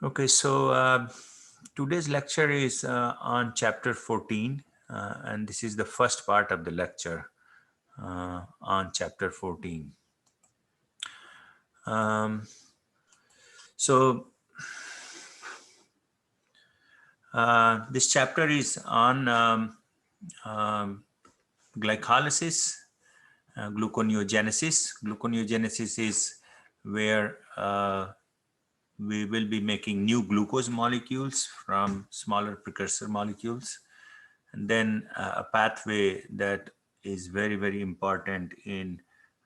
Okay, so today's lecture is on chapter 14, and this is the first part of the lecture on chapter 14. Um, so this chapter is on um, glycolysis, gluconeogenesis. Gluconeogenesis is where we will be making new glucose molecules from smaller precursor molecules. And then a pathway that is very, very important in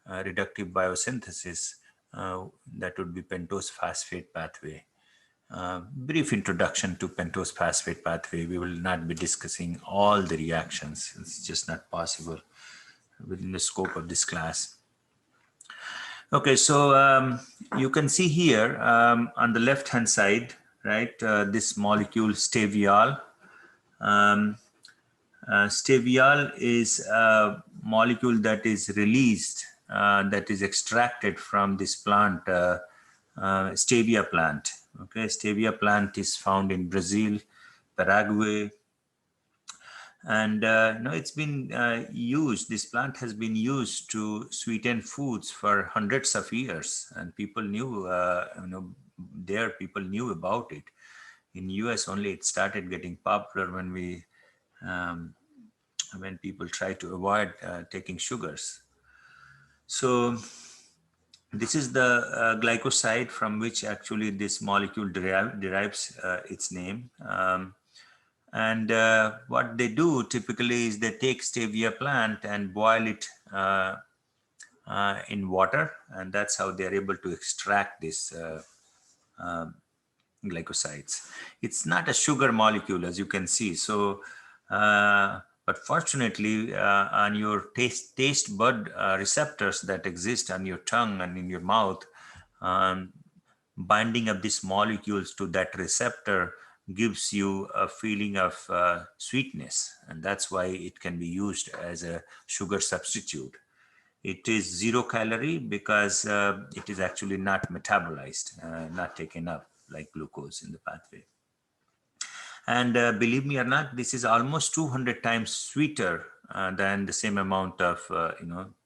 reductive biosynthesis, that would be pentose phosphate pathway. Brief introduction to pentose phosphate pathway. We will not be discussing all the reactions. It's just not possible within the scope of this class. Okay, so you can see here on the left hand side, right, this molecule steviol. Um, Steviol is a molecule that is released, that is extracted from this plant, stevia plant. Okay, stevia plant is found in Brazil, Paraguay, and it's been used. This plant has been used to sweeten foods for hundreds of years, and people knew, there people knew about it. In US only, it started getting popular um, when people try to avoid taking sugars. So this is the glycoside from which actually this molecule derives its name. And what they do typically is they take stevia plant and boil it in water, and that's how they're able to extract this glycosides. It's not a sugar molecule, as you can see. So, but fortunately, on your taste bud receptors that exist on your tongue and in your mouth, um, binding of these molecules to that receptor gives you a feeling of sweetness, and that's why it can be used as a sugar substitute. It is 0 calorie because it is actually not metabolized, not taken up like glucose in the pathway. And believe me or not, this is almost 200 times sweeter than the same amount of,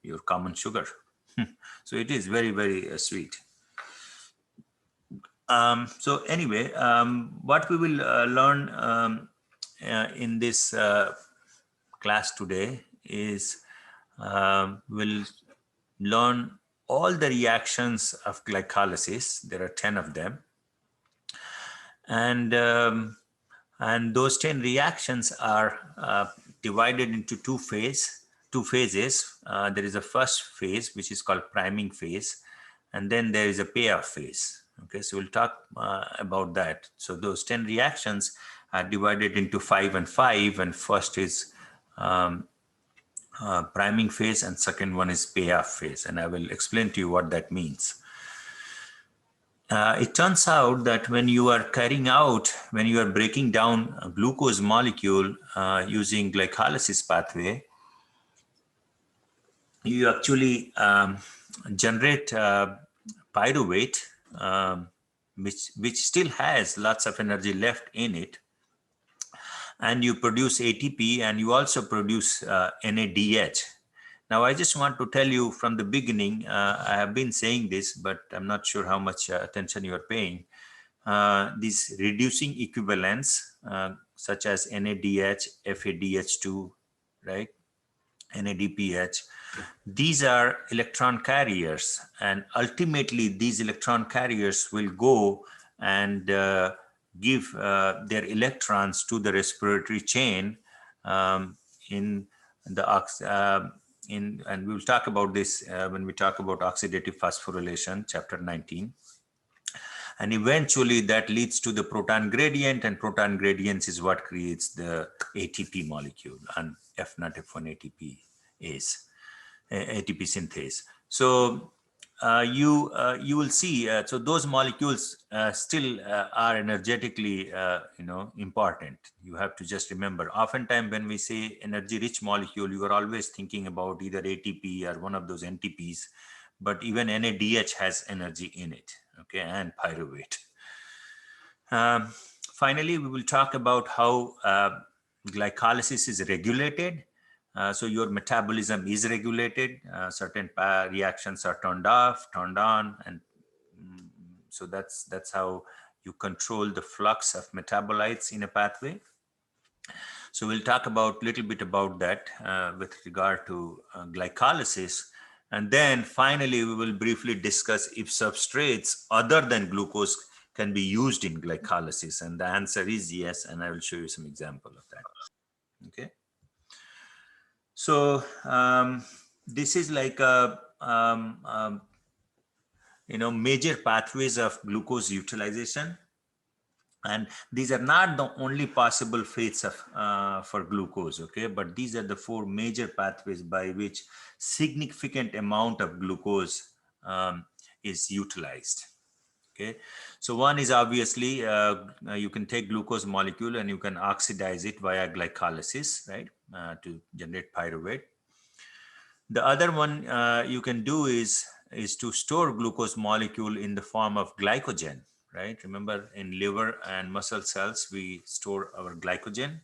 your common sugar. So it is very, very sweet. So anyway, what we will learn in this class today is we'll learn all the reactions of glycolysis. There are 10 of them. And those 10 reactions are divided into two phases. There is a first phase, which is called priming phase, and then there is a payoff phase. Okay, so we'll talk about that. So those 10 reactions are divided into 5 and 5, and first is priming phase and second one is payoff phase, and I will explain to you what that means. It turns out that when you are when you are breaking down a glucose molecule using glycolysis pathway, you actually generate pyruvate, which still has lots of energy left in it, and you produce ATP, and you also produce NADH. Now, I just want to tell you from the beginning, I have been saying this, but I'm not sure how much attention you are paying. These reducing equivalents, such as NADH, FADH2, right, NADPH, these are electron carriers, and ultimately these electron carriers will go and give their electrons to the respiratory chain in the and we will talk about this when we talk about oxidative phosphorylation, chapter 19. And eventually that leads to the proton gradient, and proton gradients is what creates the ATP molecule, and F0, F1 ATP is ATP synthase. So you will see, so those molecules still are energetically important. You have to just remember, oftentimes when we say energy rich molecule, you are always thinking about either ATP or one of those NTPs, but even NADH has energy in it, okay, and pyruvate. Um, Finally, we will talk about how glycolysis is regulated. So your metabolism is regulated. Certain reactions are turned off, turned on, and so that's how you control the flux of metabolites in a pathway. So we'll talk about little bit about that with regard to glycolysis. And then finally, we will briefly discuss if substrates other than glucose can be used in glycolysis. And the answer is yes. And I will show you some example of that. Okay. So this is like a, major pathways of glucose utilization. And these are not the only possible fates of for glucose, okay, but these are the four major pathways by which significant amount of glucose is utilized. Okay, so one is obviously you can take glucose molecule and you can oxidize it via glycolysis, right, to generate pyruvate. The other one you can do is to store glucose molecule in the form of glycogen, right? Remember, in liver and muscle cells, we store our glycogen.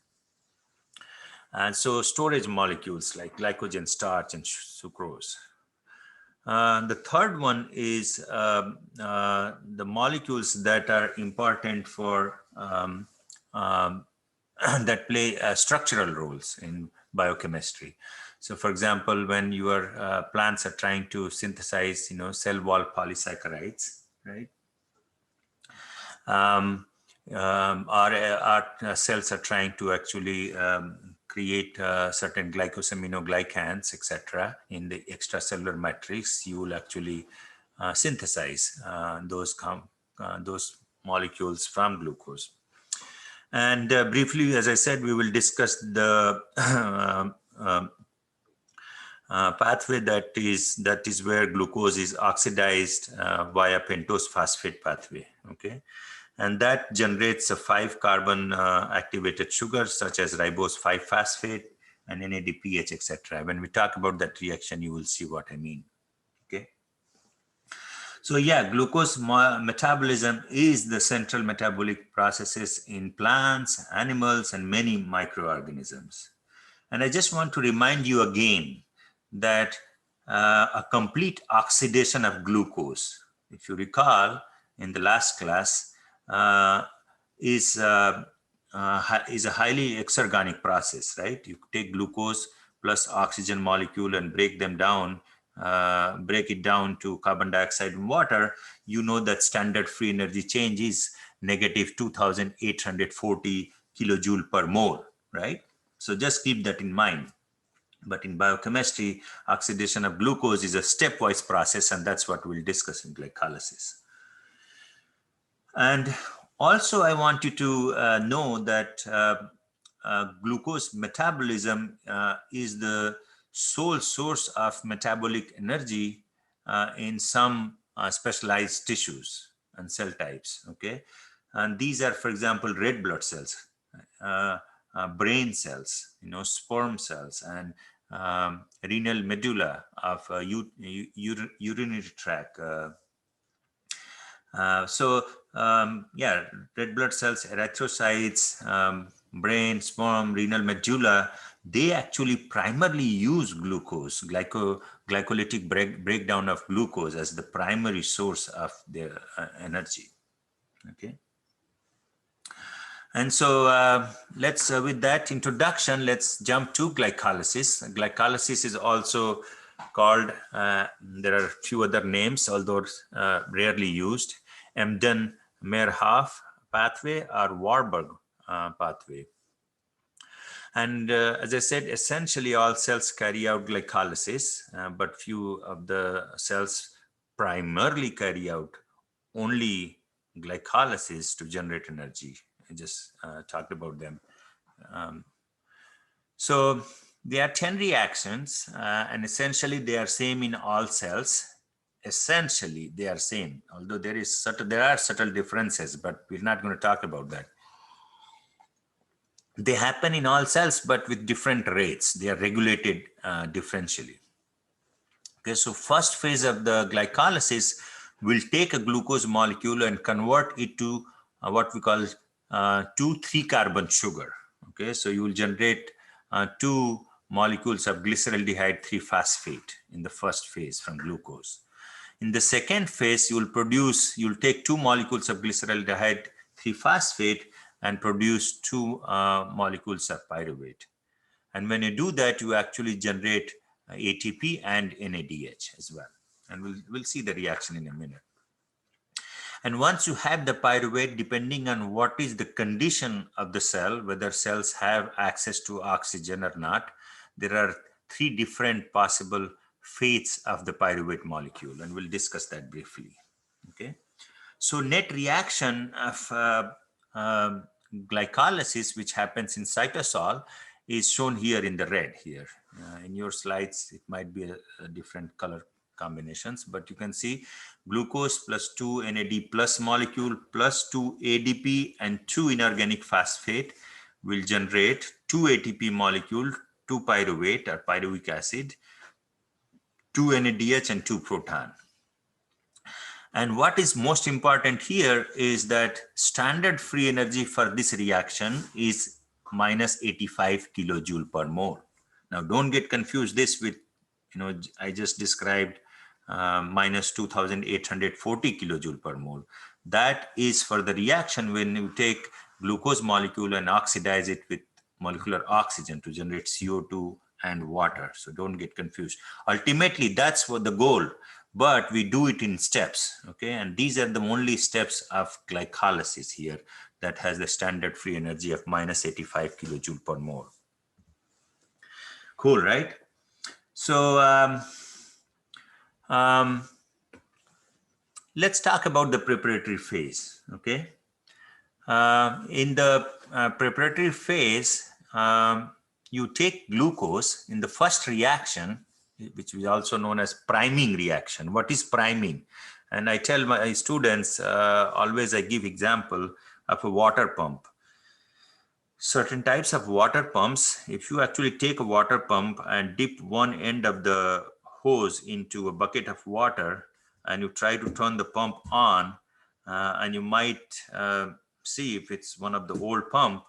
And so storage molecules like glycogen, starch, and sucrose. The third one is the molecules that are important for that play structural roles in biochemistry. So, for example, when your plants are trying to synthesize, cell wall polysaccharides, right? Our cells are trying to actually create certain glycosaminoglycans, etc. In the extracellular matrix, you will actually synthesize those molecules from glucose. And briefly, as I said, we will discuss the pathway that is where glucose is oxidized via pentose phosphate pathway. Okay, and that generates a 5-carbon activated sugars such as ribose 5-phosphate and NADPH, etc. When we talk about that reaction, you will see what I mean. Okay. So yeah, glucose metabolism is the central metabolic processes in plants, animals, and many microorganisms. And I just want to remind you again that a complete oxidation of glucose, if you recall in the last class, is a highly exergonic process, right? You take glucose plus oxygen molecule and break them down, break it down to carbon dioxide and water. You know that standard free energy change is negative 2,840 kilojoule per mole, right? So just keep that in mind. But in biochemistry, oxidation of glucose is a stepwise process, and that's what we'll discuss in glycolysis. And also, I want you to know that glucose metabolism is the sole source of metabolic energy in some specialized tissues and cell types, okay? And these are, for example, red blood cells, brain cells, sperm cells, and renal medulla of urinary tract. Yeah, red blood cells, erythrocytes, brain, sperm, renal medulla, they actually primarily use glucose, glycolytic breakdown of glucose as the primary source of their energy. Okay. And so let's, with that introduction, let's jump to glycolysis. Glycolysis is also called, there are a few other names, although rarely used, Embden-Meyerhof pathway or Warburg pathway. And as I said, essentially all cells carry out glycolysis, but few of the cells primarily carry out only glycolysis to generate energy. I just talked about them. So there are 10 reactions, and essentially they are same in all cells. Essentially they are same, although there are subtle differences, but we're not going to talk about that. They happen in all cells, but with different rates. They are regulated differentially. Okay, so first phase of the glycolysis will take a glucose molecule and convert it to what we call 2,3 carbon sugar. Okay, so you will generate 2 molecules of glyceraldehyde 3-phosphate in the first phase from glucose. In the second phase, you'll take 2 molecules of glyceraldehyde 3-phosphate and produce 2 molecules of pyruvate. And when you do that, you actually generate ATP and NADH as well. And we'll see the reaction in a minute. And once you have the pyruvate, depending on what is the condition of the cell, whether cells have access to oxygen or not, there are 3 different possible fates of the pyruvate molecule, and we'll discuss that briefly. Okay, so net reaction of glycolysis, which happens in cytosol, is shown here in the red here. In your slides, it might be a different color combinations, but you can see glucose plus 2 NAD plus molecule plus 2 ADP and 2 inorganic phosphate will generate 2 ATP molecule, 2 pyruvate or pyruvic acid, 2 NADH and 2 proton. And what is most important here is that standard free energy for this reaction is minus 85 kilojoule per mole. Now, don't get confused this with, I just described minus 2,840 kilojoule per mole. That is for the reaction when you take glucose molecule and oxidize it with molecular oxygen to generate CO2 and water. So don't get confused. Ultimately, that's what the goal, but we do it in steps. Okay, and these are the only steps of glycolysis here that has the standard free energy of minus 85 kilojoule per mole. Cool, right? So let's talk about the preparatory phase. Okay, in the preparatory phase, you take glucose in the first reaction, which is also known as priming reaction. What is priming? And I tell my students, always I give example of a water pump. Certain types of water pumps, if you actually take a water pump and dip one end of the hose into a bucket of water and you try to turn the pump on, and you might see if it's one of the old pump,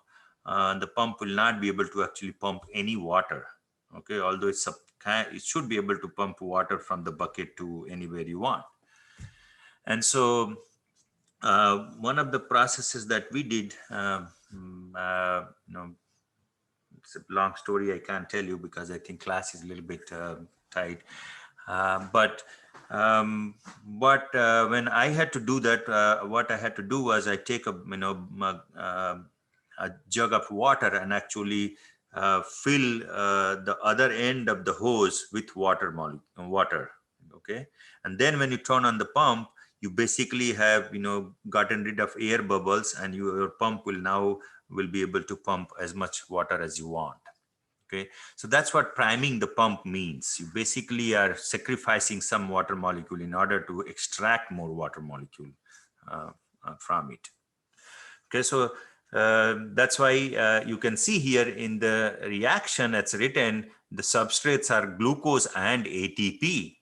the pump will not be able to actually pump any water. Okay, although it should be able to pump water from the bucket to anywhere you want. And so one of the processes that we did, it's a long story, I can't tell you because I think class is a little bit tight. But when I had to do that, what I had to do was I take a jug of water and actually fill the other end of the hose with water. Okay, and then when you turn on the pump, you basically have gotten rid of air bubbles, and your pump will be able to pump as much water as you want. Okay, so that's what priming the pump means. You basically are sacrificing some water molecule in order to extract more water molecule from it. Okay, so that's why you can see here in the reaction it's written the substrates are glucose and ATP.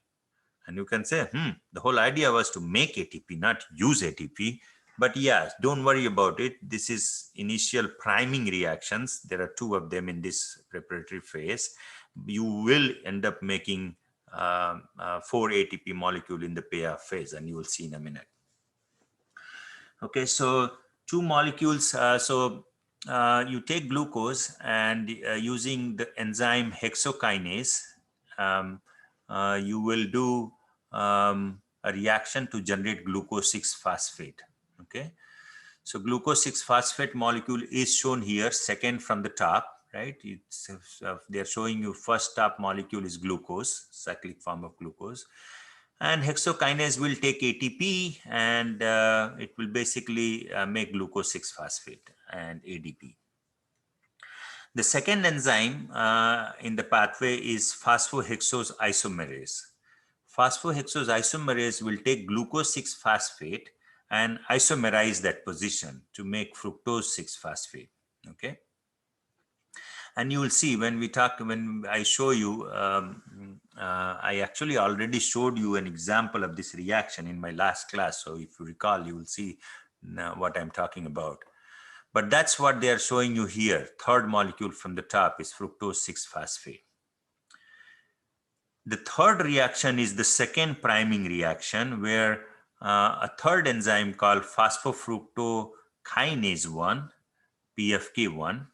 And you can say, the whole idea was to make ATP, not use ATP. But yeah, don't worry about it. This is initial priming reactions. There are 2 of them in this preparatory phase. You will end up making 4 ATP molecule in the payoff phase, and you will see in a minute. Okay, so 2 molecules. You take glucose and using the enzyme hexokinase, you will do a reaction to generate glucose 6-phosphate. Okay, so glucose 6-phosphate molecule is shown here, second from the top, right? They're showing you first top molecule is glucose, cyclic form of glucose, and hexokinase will take ATP and it will basically make glucose 6-phosphate and ADP. The second enzyme in the pathway is phosphohexose isomerase. Phosphohexose isomerase will take glucose 6-phosphate and isomerize that position to make fructose 6-phosphate. Okay, and you will see when I show you, I actually already showed you an example of this reaction in my last class. So if you recall, you will see what I'm talking about. But that's what they are showing you here. Third molecule from the top is fructose 6-phosphate. The third reaction is the second priming reaction, where a third enzyme called phosphofructokinase 1, PFK1,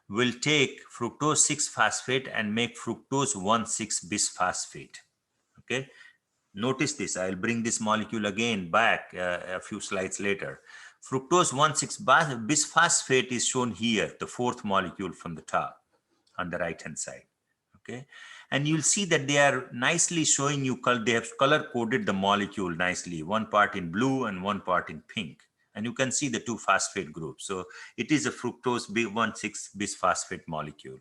will take fructose 6-phosphate and make fructose 1,6-bisphosphate. Okay, notice this. I'll bring this molecule again back a few slides later. Fructose 1,6-bisphosphate is shown here, the fourth molecule from the top on the right hand side. Okay, and you'll see that they are nicely showing you, they have color coded the molecule nicely, one part in blue and one part in pink. And you can see the two phosphate groups. So it is a fructose 1,6-bisphosphate molecule,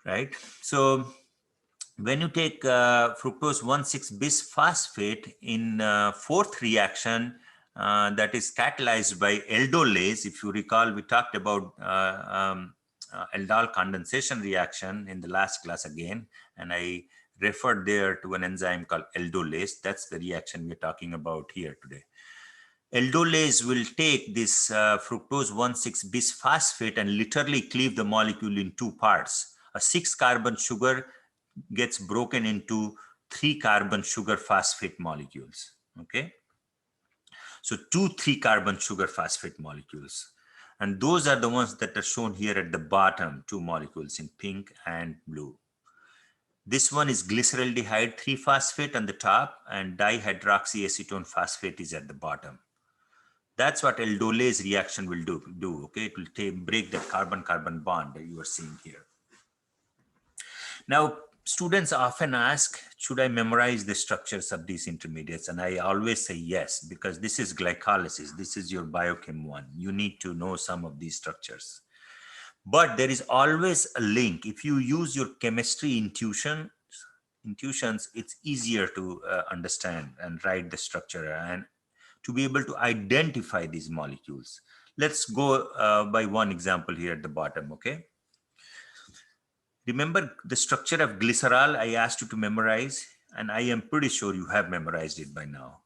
right? So when you take fructose 1,6-bisphosphate in fourth reaction, that is catalyzed by aldolase. If you recall, we talked about aldol condensation reaction in the last class again, and I referred there to an enzyme called aldolase. That's the reaction we're talking about here today. Aldolase will take this fructose 1,6-bisphosphate and literally cleave the molecule in two parts. A 6-carbon sugar gets broken into 3-carbon sugar phosphate molecules. Okay, so 2 3-carbon sugar phosphate molecules, and those are the ones that are shown here at the bottom, 2 molecules in pink and blue. This one is glyceraldehyde 3-phosphate on the top, and dihydroxyacetone phosphate is at the bottom. That's what aldolase reaction will do. Okay, it will break the carbon-carbon bond that you are seeing here. Now, students often ask, should I memorize the structures of these intermediates? And I always say yes, because this is glycolysis. This is your biochem 1. You need to know some of these structures. But there is always a link. If you use your chemistry intuitions, it's easier to understand and write the structure and to be able to identify these molecules. Let's go by one example here at the bottom, okay? Remember the structure of glycerol I asked you to memorize, and I am pretty sure you have memorized it by now,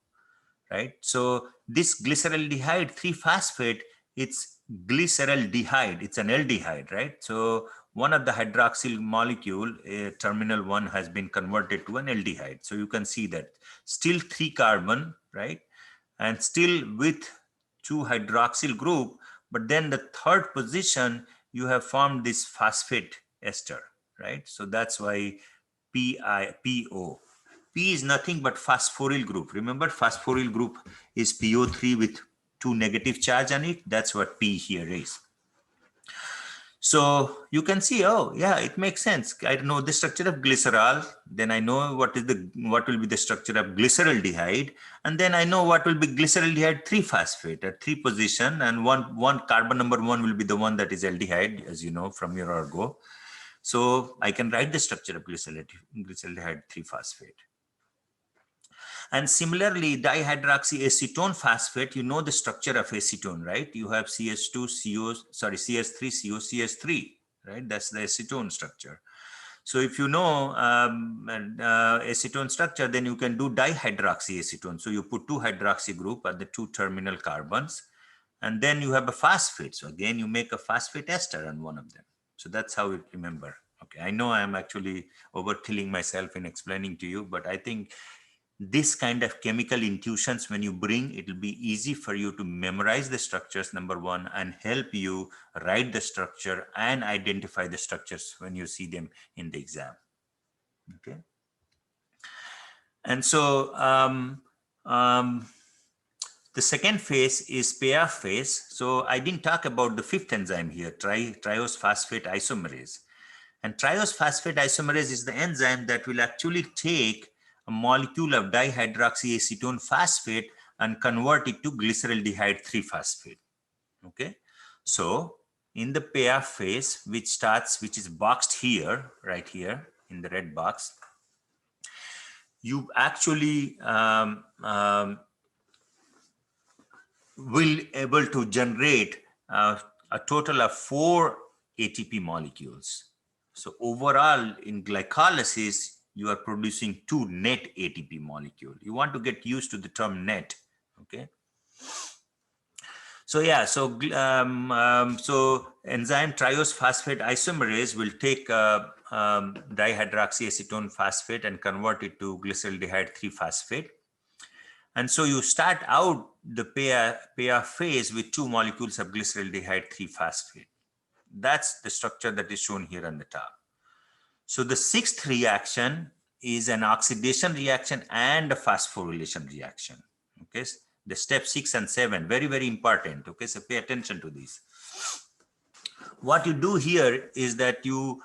right? So this glyceraldehyde 3-phosphate, it's glyceraldehyde, it's an aldehyde, right? So one of the hydroxyl molecule, terminal 1, has been converted to an aldehyde. So you can see that still 3 carbon, right? And still with 2 hydroxyl group, but then the third position, you have formed this phosphate ester, right? So that's why PO. P is nothing but phosphoryl group. Remember, phosphoryl group is PO3 with 2 negative charge on it. That's what P here is. So you can see, oh yeah, it makes sense. I know the structure of glycerol, then I know what will be the structure of glyceraldehyde, and then I know what will be glyceraldehyde 3-phosphate at 3 position, and one carbon number 1 will be the one that is aldehyde, as you know from your argo. So I can write the structure of glyceraldehyde 3-phosphate. And similarly, dihydroxyacetone phosphate, you know the structure of acetone, right? You have CS3CO, CS3, right? That's the acetone structure. So if you know acetone structure, then you can do dihydroxyacetone. So you put 2 hydroxy group at the 2 terminal carbons, and then you have a phosphate. So again, you make a phosphate ester on one of them. So that's how you remember. Okay, I know I'm actually over-killing myself in explaining to you, but I think this kind of chemical intuitions, when you bring, it will be easy for you to memorize the structures, number 1, and help you write the structure and identify the structures when you see them in the exam. Okay. And so the second phase is payoff phase. So I didn't talk about the 5th enzyme here, triose phosphate isomerase. And triose phosphate isomerase is the enzyme that will actually take a molecule of dihydroxyacetone phosphate and convert it to glyceraldehyde 3-phosphate. Okay, so in the payoff phase, which is boxed here, right here in the red box, you actually will able to generate a total of 4 ATP molecules. So overall in glycolysis, you are producing 2 net ATP molecule. You want to get used to the term net, Okay. So yeah, so enzyme triose phosphate isomerase will take dihydroxyacetone phosphate and convert it to glyceraldehyde 3-phosphate. And so you start out the pair phase with 2 molecules of glyceraldehyde 3-phosphate. That's the structure that is shown here on the top. So the 6th reaction is an oxidation reaction and a phosphorylation reaction. Okay, the step 6 and 7, very, very important. Okay, so pay attention to these. What you do here is that you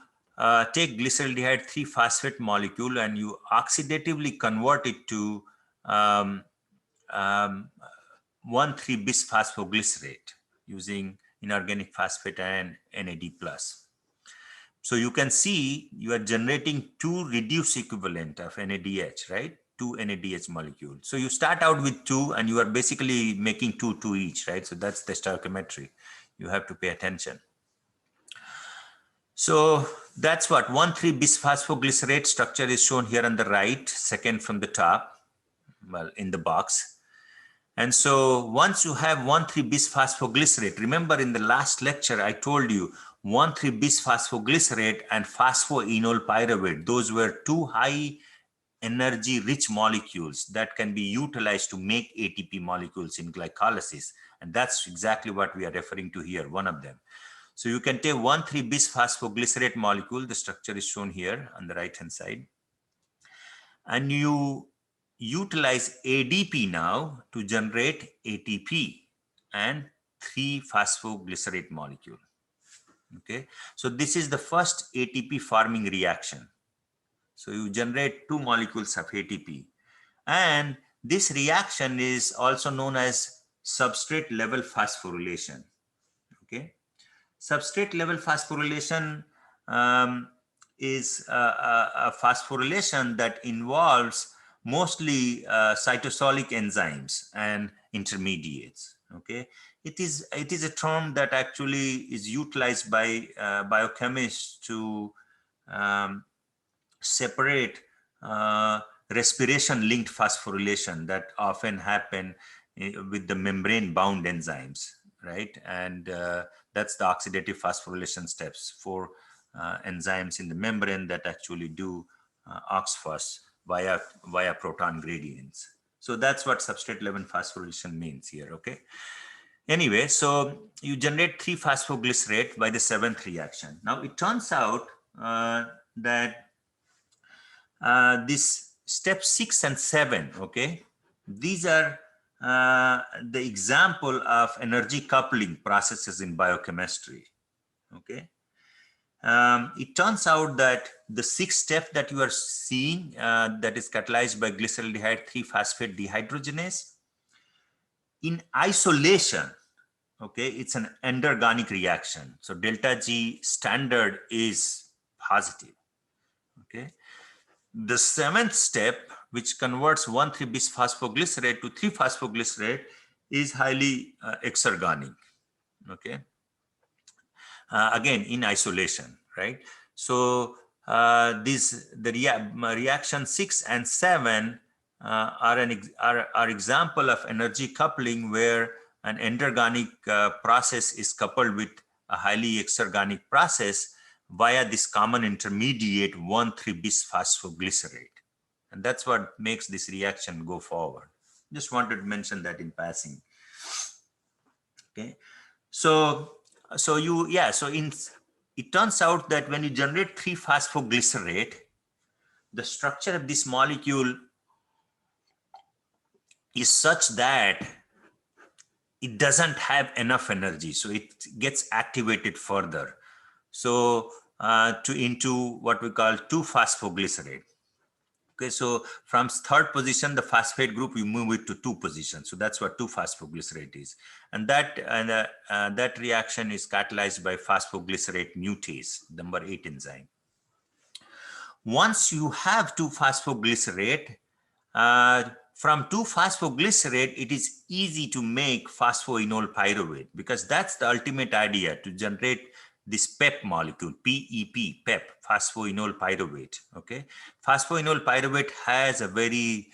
take glyceraldehyde 3-phosphate molecule and you oxidatively convert it to 1,3-bisphosphoglycerate using inorganic phosphate and NAD+. So you can see you are generating 2 reduced equivalent of NADH, right? 2 NADH molecules. So you start out with 2 and you are basically making 2 each, right? So that's the stoichiometry. You have to pay attention. So that's what 1,3-bisphosphoglycerate structure is shown here on the right, second from the top, well, in the box. And so once you have 1,3-bisphosphoglycerate, remember in the last lecture, I told you 1,3-bisphosphoglycerate and phosphoenol pyruvate, those were 2 high energy rich molecules that can be utilized to make ATP molecules in glycolysis. And that's exactly what we are referring to here, one of them. So you can take 1,3-bisphosphoglycerate molecule, the structure is shown here on the right hand side, and you utilize ADP now to generate ATP and 3-phosphoglycerate molecule. Okay, so this is the first ATP forming reaction. So you generate 2 molecules of ATP, and this reaction is also known as substrate level phosphorylation. Okay, substrate level phosphorylation is a phosphorylation that involves mostly cytosolic enzymes and intermediates. Okay, it is a term that actually is utilized by biochemists to separate respiration linked phosphorylation that often happen with the membrane bound enzymes, right? And that's the oxidative phosphorylation steps for enzymes in the membrane that actually do OXPHOS via proton gradients. So that's what substrate level phosphorylation means here. Okay, anyway, so you generate 3-phosphoglycerate by the 7th reaction. Now it turns out that this step 6 and 7, okay, these are the example of energy coupling processes in biochemistry. Okay, it turns out that the 6th step that you are seeing that is catalyzed by glyceraldehyde 3-phosphate dehydrogenase, in isolation, okay, it's an endergonic reaction. So delta G standard is positive. Okay, the 7th step, which converts 1,3-bisphosphoglycerate to 3-phosphoglycerate, is highly exergonic. Okay, again in isolation, right? So reaction 6 and 7 are example of energy coupling where an endergonic process is coupled with a highly exergonic process via this common intermediate 1,3-bisphosphoglycerate. And that's what makes this reaction go forward. Just wanted to mention that in passing. Okay, so it turns out that when you generate 3-phosphoglycerate, the structure of this molecule is such that it doesn't have enough energy, so it gets activated further. So into what we call 2-phosphoglycerate. Okay, so from 3rd position, the phosphate group, we move it to 2 positions. So that's what 2-phosphoglycerate is, and that reaction is catalyzed by phosphoglycerate mutase, number 8 enzyme. Once you have 2-phosphoglycerate, from 2-phosphoglycerate, it is easy to make phosphoenol pyruvate, because that's the ultimate idea, to generate this PEP molecule, PEP, PEP, phosphoenol pyruvate. Okay, phosphoenol pyruvate has a very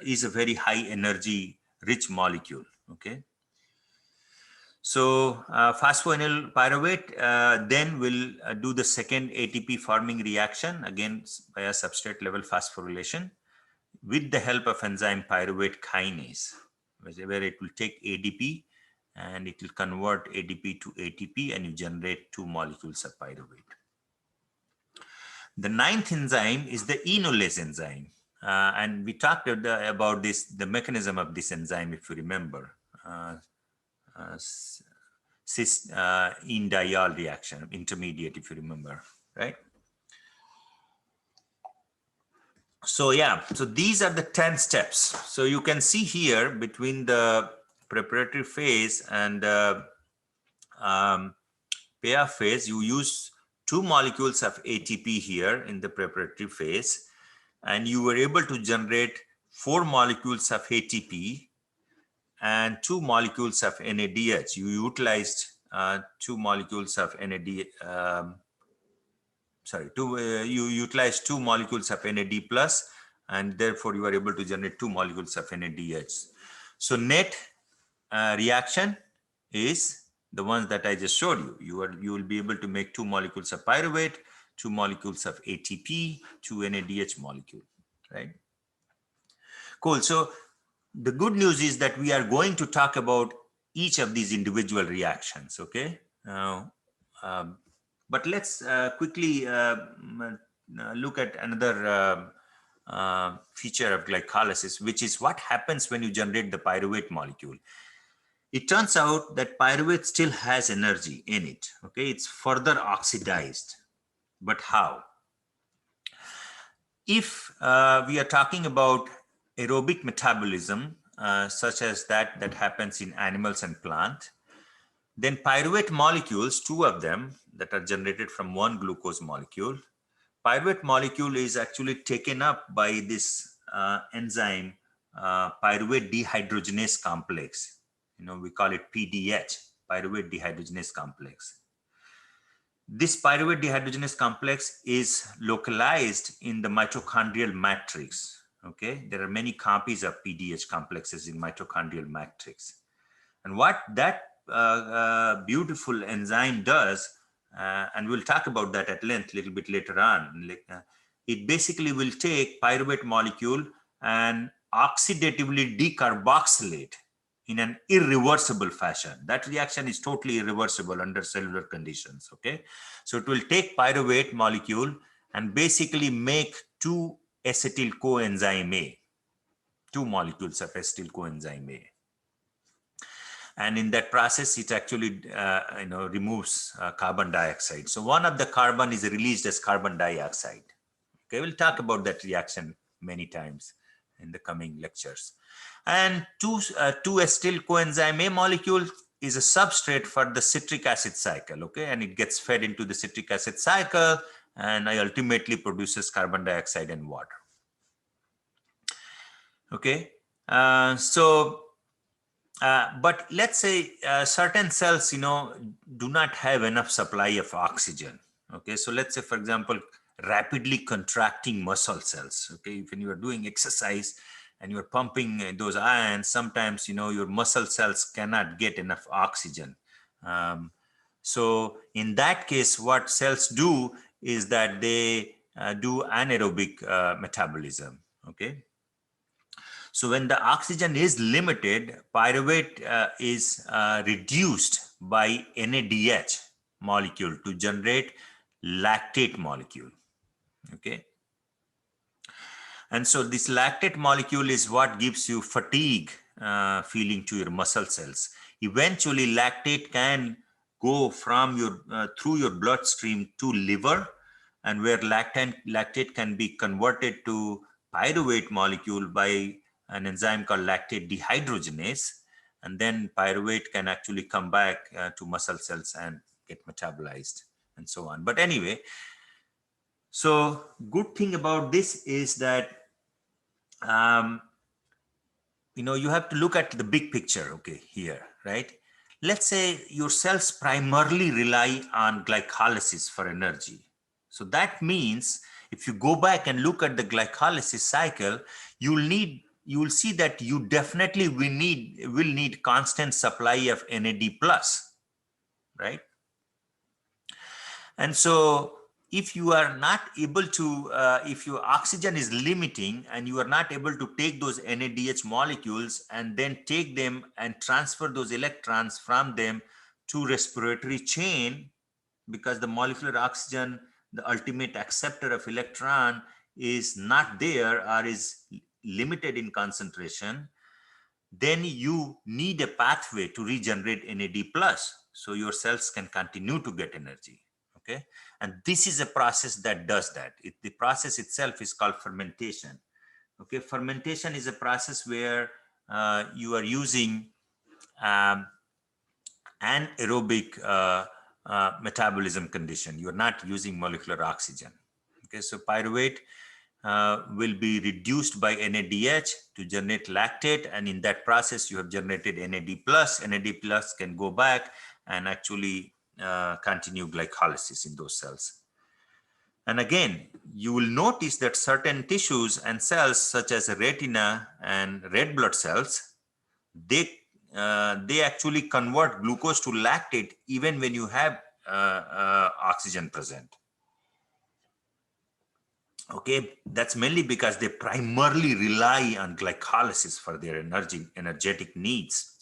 is a very high energy rich molecule. Okay. So phosphoenol pyruvate then will do the second ATP forming reaction again via substrate level phosphorylation with the help of enzyme pyruvate kinase, where it will take ADP and it will convert ADP to ATP and you generate 2 molecules of pyruvate. The ninth enzyme is the enolase enzyme. And we talked about this, the mechanism of this enzyme, if you remember. Cis-indiol reaction, intermediate, if you remember, right? So yeah, so these are the 10 steps. So you can see here between the preparatory phase and payoff phase, you use 2 molecules of ATP here in the preparatory phase, and you were able to generate 4 molecules of ATP and 2 molecules of NADH. You utilized 2 molecules of NAD. You utilized 2 molecules of NAD plus, and therefore you are able to generate 2 molecules of NADH. So net reaction is the ones that I just showed you. You will be able to make 2 molecules of pyruvate, 2 molecules of ATP, 2 NADH molecule, right? Cool. So the good news is that we are going to talk about each of these individual reactions, okay? But let's quickly look at another feature of glycolysis, which is what happens when you generate the pyruvate molecule. It turns out that pyruvate still has energy in it, okay? It's further oxidized, but how? If we are talking about aerobic metabolism, such as that happens in animals and plant, then pyruvate molecules, 2 of them that are generated from 1 glucose molecule, pyruvate molecule is actually taken up by this enzyme, pyruvate dehydrogenase complex. You know, we call it PDH, pyruvate dehydrogenase complex. This pyruvate dehydrogenase complex is localized in the mitochondrial matrix. Okay, there are many copies of PDH complexes in mitochondrial matrix. And what that beautiful enzyme does, and we'll talk about that at length a little bit later on, it basically will take pyruvate molecule and oxidatively decarboxylate in an irreversible fashion. That reaction is totally irreversible under cellular conditions, okay? So it will take pyruvate molecule and basically make 2 acetyl coenzyme A, 2 molecules of acetyl coenzyme A. And in that process, it actually removes carbon dioxide. So one of the carbon is released as carbon dioxide. Okay, we'll talk about that reaction many times in the coming lectures. And 2 acetyl coenzyme A molecule is a substrate for the citric acid cycle, okay? And it gets fed into the citric acid cycle and ultimately produces carbon dioxide and water. Okay, but let's say certain cells, do not have enough supply of oxygen. Okay, so let's say, for example, rapidly contracting muscle cells. Okay, when you are doing exercise and you're pumping those ions, sometimes, your muscle cells cannot get enough oxygen. So in that case, what cells do is that they do anaerobic metabolism. Okay. So when the oxygen is limited, pyruvate is reduced by NADH molecule to generate lactate molecule. Okay. And so this lactate molecule is what gives you fatigue feeling to your muscle cells. Eventually, lactate can go from your through your bloodstream to liver, and where lactate can be converted to pyruvate molecule by an enzyme called lactate dehydrogenase, and then pyruvate can actually come back to muscle cells and get metabolized and so on. But anyway, so good thing about this is that you have to look at the big picture, okay, here, right? Let's say your cells primarily rely on glycolysis for energy. So that means if you go back and look at the glycolysis cycle, you'll need you will see that you definitely will need constant supply of NAD plus, right? And so if you are not able to, if your oxygen is limiting and you are not able to take those NADH molecules and then take them and transfer those electrons from them to respiratory chain, because the molecular oxygen, the ultimate acceptor of electron, is not there or is limited in concentration, then you need a pathway to regenerate NAD plus so your cells can continue to get energy. Okay, and this is a process that does that. The process itself is called fermentation. Okay, fermentation is a process where you are using anaerobic metabolism condition. You are not using molecular oxygen. Okay, so pyruvate will be reduced by NADH to generate lactate, and in that process you have generated NAD plus. NAD plus can go back and actually continue glycolysis in those cells. And again, you will notice that certain tissues and cells such as retina and red blood cells, they actually convert glucose to lactate even when you have oxygen present. Okay, that's mainly because they primarily rely on glycolysis for their energetic needs,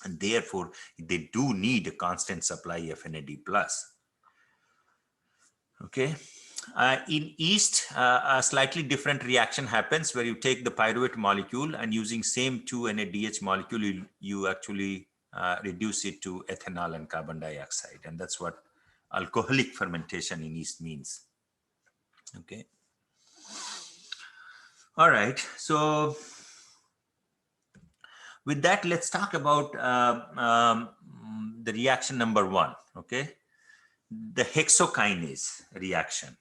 and therefore they do need a constant supply of NAD plus. Okay, in yeast, a slightly different reaction happens where you take the pyruvate molecule and using same 2-NADH molecule, you actually reduce it to ethanol and carbon dioxide, and that's what alcoholic fermentation in yeast means. Okay. All right, so with that, let's talk about the reaction number 1, okay? The hexokinase reaction,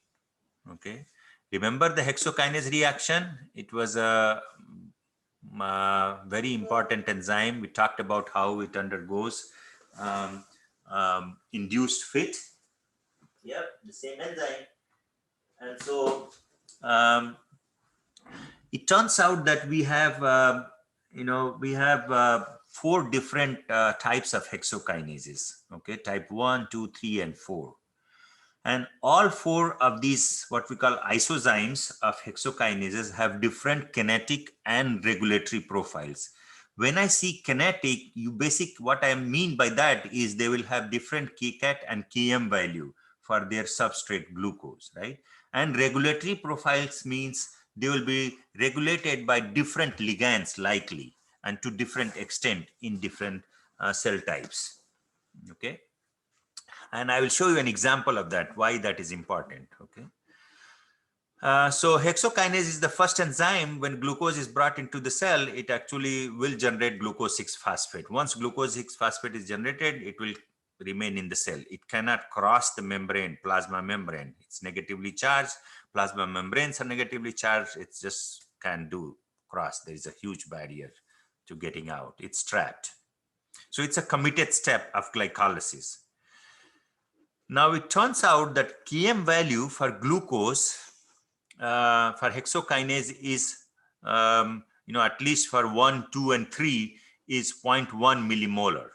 okay? Remember the hexokinase reaction? It was a very important enzyme. We talked about how it undergoes induced fit. Yep, the same enzyme. And so it turns out that we have, we have 4 different types of hexokinases, okay? Type 1, 2, 3, and 4. And all 4 of these, what we call isozymes of hexokinases, have different kinetic and regulatory profiles. When I see kinetic, what I mean by that is they will have different Kcat and Km value for their substrate glucose, right? And regulatory profiles means they will be regulated by different ligands likely and to different extent in different cell types, okay? And I will show you an example of that, why that is important, okay? So hexokinase is the first enzyme. When glucose is brought into the cell, it actually will generate glucose 6-phosphate. Once glucose 6-phosphate is generated, it will remain in the cell. It cannot cross the membrane, plasma membrane. It's negatively charged. Plasma membranes are negatively charged. It just can't cross. There is a huge barrier to getting out. It's trapped. So it's a committed step of glycolysis. Now it turns out that Km value for glucose for hexokinase is, at least for 1, 2, and 3 is 0.1 millimolar.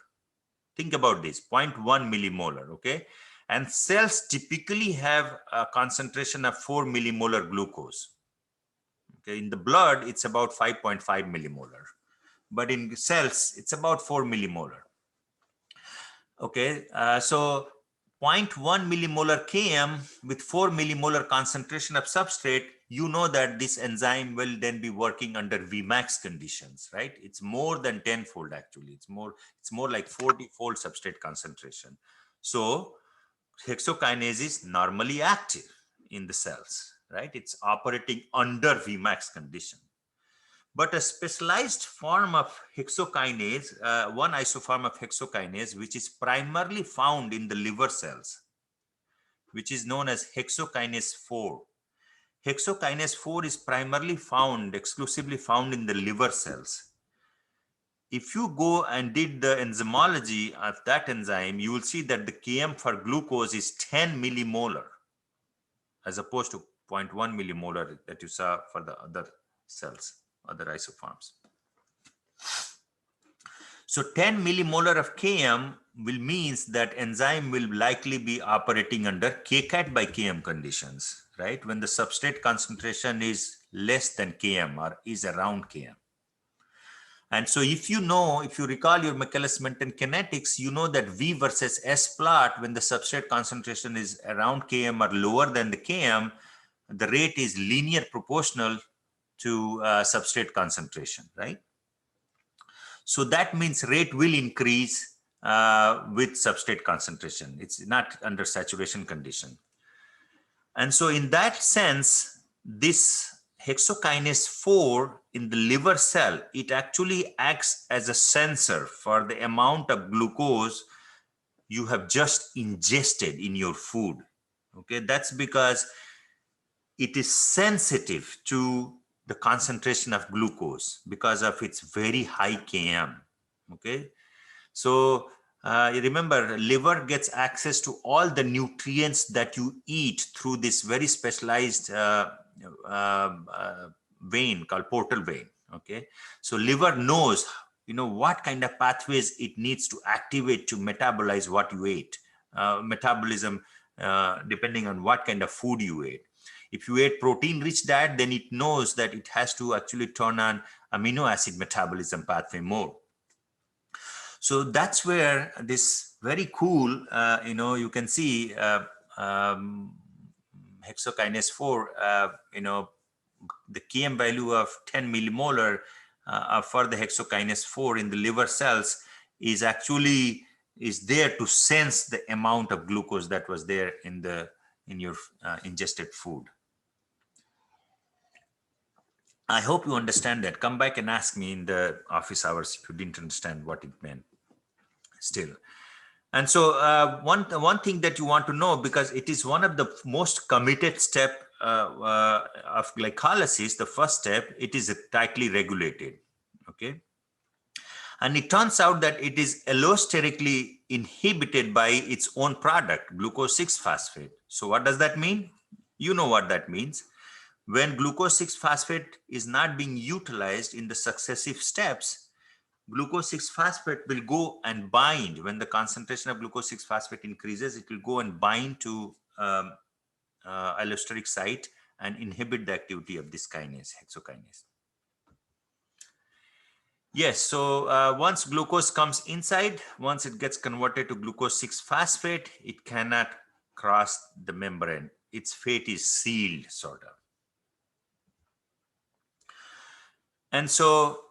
Think about this, 0.1 millimolar, okay? And cells typically have a concentration of 4 millimolar glucose. Okay, in the blood, it's about 5.5 millimolar. But in cells, it's about 4 millimolar. Okay, so 0.1 millimolar Km with 4 millimolar concentration of substrate, you know that this enzyme will then be working under Vmax conditions, right? It's more than 10-fold actually. It's more like 40-fold substrate concentration. So hexokinase is normally active in the cells, right? It's operating under Vmax condition. But a specialized form of hexokinase, one isoform of hexokinase, which is primarily found in the liver cells, which is known as hexokinase 4. Hexokinase 4 is primarily exclusively found in the liver cells. If you go and did the enzymology of that enzyme, you will see that the Km for glucose is 10 millimolar, as opposed to 0.1 millimolar that you saw for the other cells. other isoforms. So 10 millimolar of Km will means that enzyme will likely be operating under Kcat by Km conditions, right? When the substrate concentration is less than Km or is around Km. And so if you recall your Michaelis-Menten kinetics, you know that V versus S plot, when the substrate concentration is around Km or lower than the Km, the rate is linear proportional to substrate concentration, right? So that means rate will increase with substrate concentration. It's not under saturation condition. And so in that sense, this hexokinase 4 in the liver cell, it actually acts as a sensor for the amount of glucose you have just ingested in your food. Okay, that's because it is sensitive to the concentration of glucose because of its very high Km. Okay, so you remember, liver gets access to all the nutrients that you eat through this very specialized vein called portal vein. Okay, so liver knows, what kind of pathways it needs to activate to metabolize what you ate. Metabolism depending on what kind of food you ate. If you ate protein-rich diet, then it knows that it has to actually turn on amino acid metabolism pathway more. So that's where this very cool, you can see hexokinase 4, the Km value of 10 millimolar for the hexokinase 4 in the liver cells is there to sense the amount of glucose that was there in your ingested food. I hope you understand that. Come back and ask me in the office hours if you didn't understand what it meant still. And so one thing that you want to know, because it is one of the most committed step of glycolysis, the first step, it is tightly regulated, okay? And it turns out that it is allosterically inhibited by its own product, glucose 6-phosphate. So what does that mean? You know what that means. When glucose 6-phosphate is not being utilized in the successive steps, glucose 6-phosphate will go and bind. When the concentration of glucose 6-phosphate increases, it will go and bind to allosteric site and inhibit the activity of this kinase, hexokinase. Yes, so once glucose comes inside, once it gets converted to glucose 6-phosphate, it cannot cross the membrane. Its fate is sealed, sort of. And so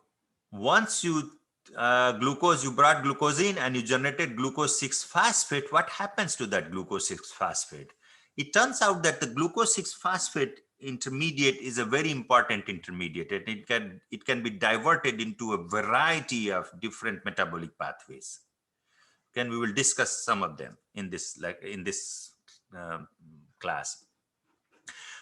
once you brought glucose in and you generated glucose 6-phosphate, what happens to that glucose 6-phosphate? It turns out that the glucose 6-phosphate intermediate is a very important intermediate, and it can be diverted into a variety of different metabolic pathways. And we will discuss some of them in this class.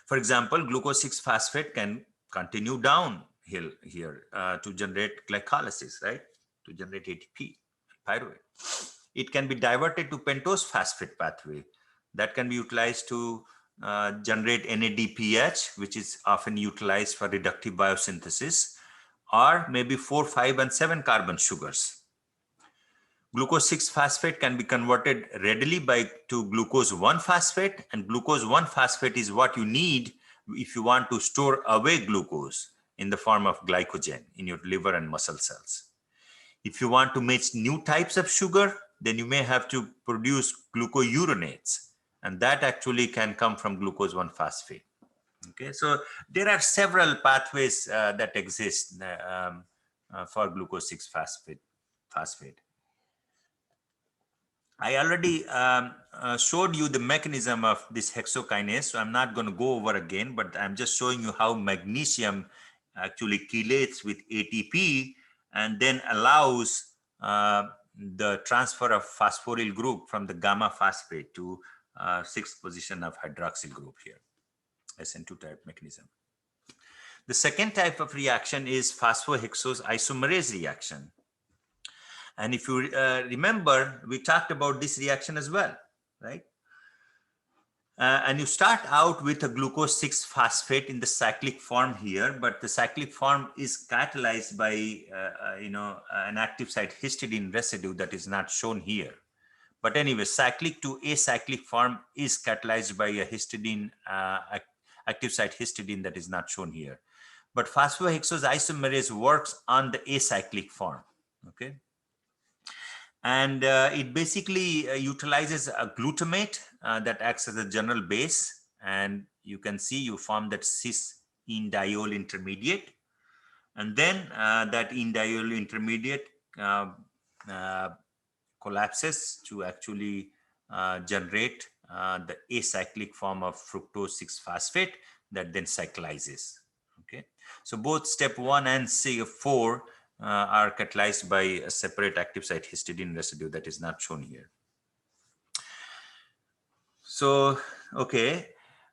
For example, glucose 6-phosphate can continue downhill here to generate glycolysis, right? To generate ATP, pyruvate. It can be diverted to pentose phosphate pathway that can be utilized to generate NADPH, which is often utilized for reductive biosynthesis, or maybe 4, 5, and 7 carbon sugars. Glucose 6-phosphate can be converted readily to glucose 1-phosphate, and glucose 1-phosphate is what you need if you want to store away glucose in the form of glycogen in your liver and muscle cells. If you want to make new types of sugar, then you may have to produce glucourionates, and that actually can come from glucose 1-phosphate. Okay, so there are several pathways that exist for glucose 6-phosphate. I already showed you the mechanism of this hexokinase, so I'm not going to go over again, but I'm just showing you how magnesium actually chelates with ATP and then allows the transfer of phosphoryl group from the gamma phosphate to 6th position of hydroxyl group here, SN2 type mechanism. The second type of reaction is phosphohexose isomerase reaction. And if you remember, we talked about this reaction as well, right? And you start out with a glucose 6-phosphate in the cyclic form here, but the cyclic form is catalyzed by an active site histidine residue that is not shown here. But anyway, cyclic to acyclic form is catalyzed by a histidine, active site histidine that is not shown here. But phosphohexose isomerase works on the acyclic form, okay? And it basically utilizes a glutamate that acts as a general base. And you can see you form that cis-indiol intermediate. And then that indiol intermediate collapses to actually generate the acyclic form of fructose 6-phosphate that then cyclizes. Okay, so both step 1 and 4 are catalyzed by a separate active site histidine residue that is not shown here. So, okay,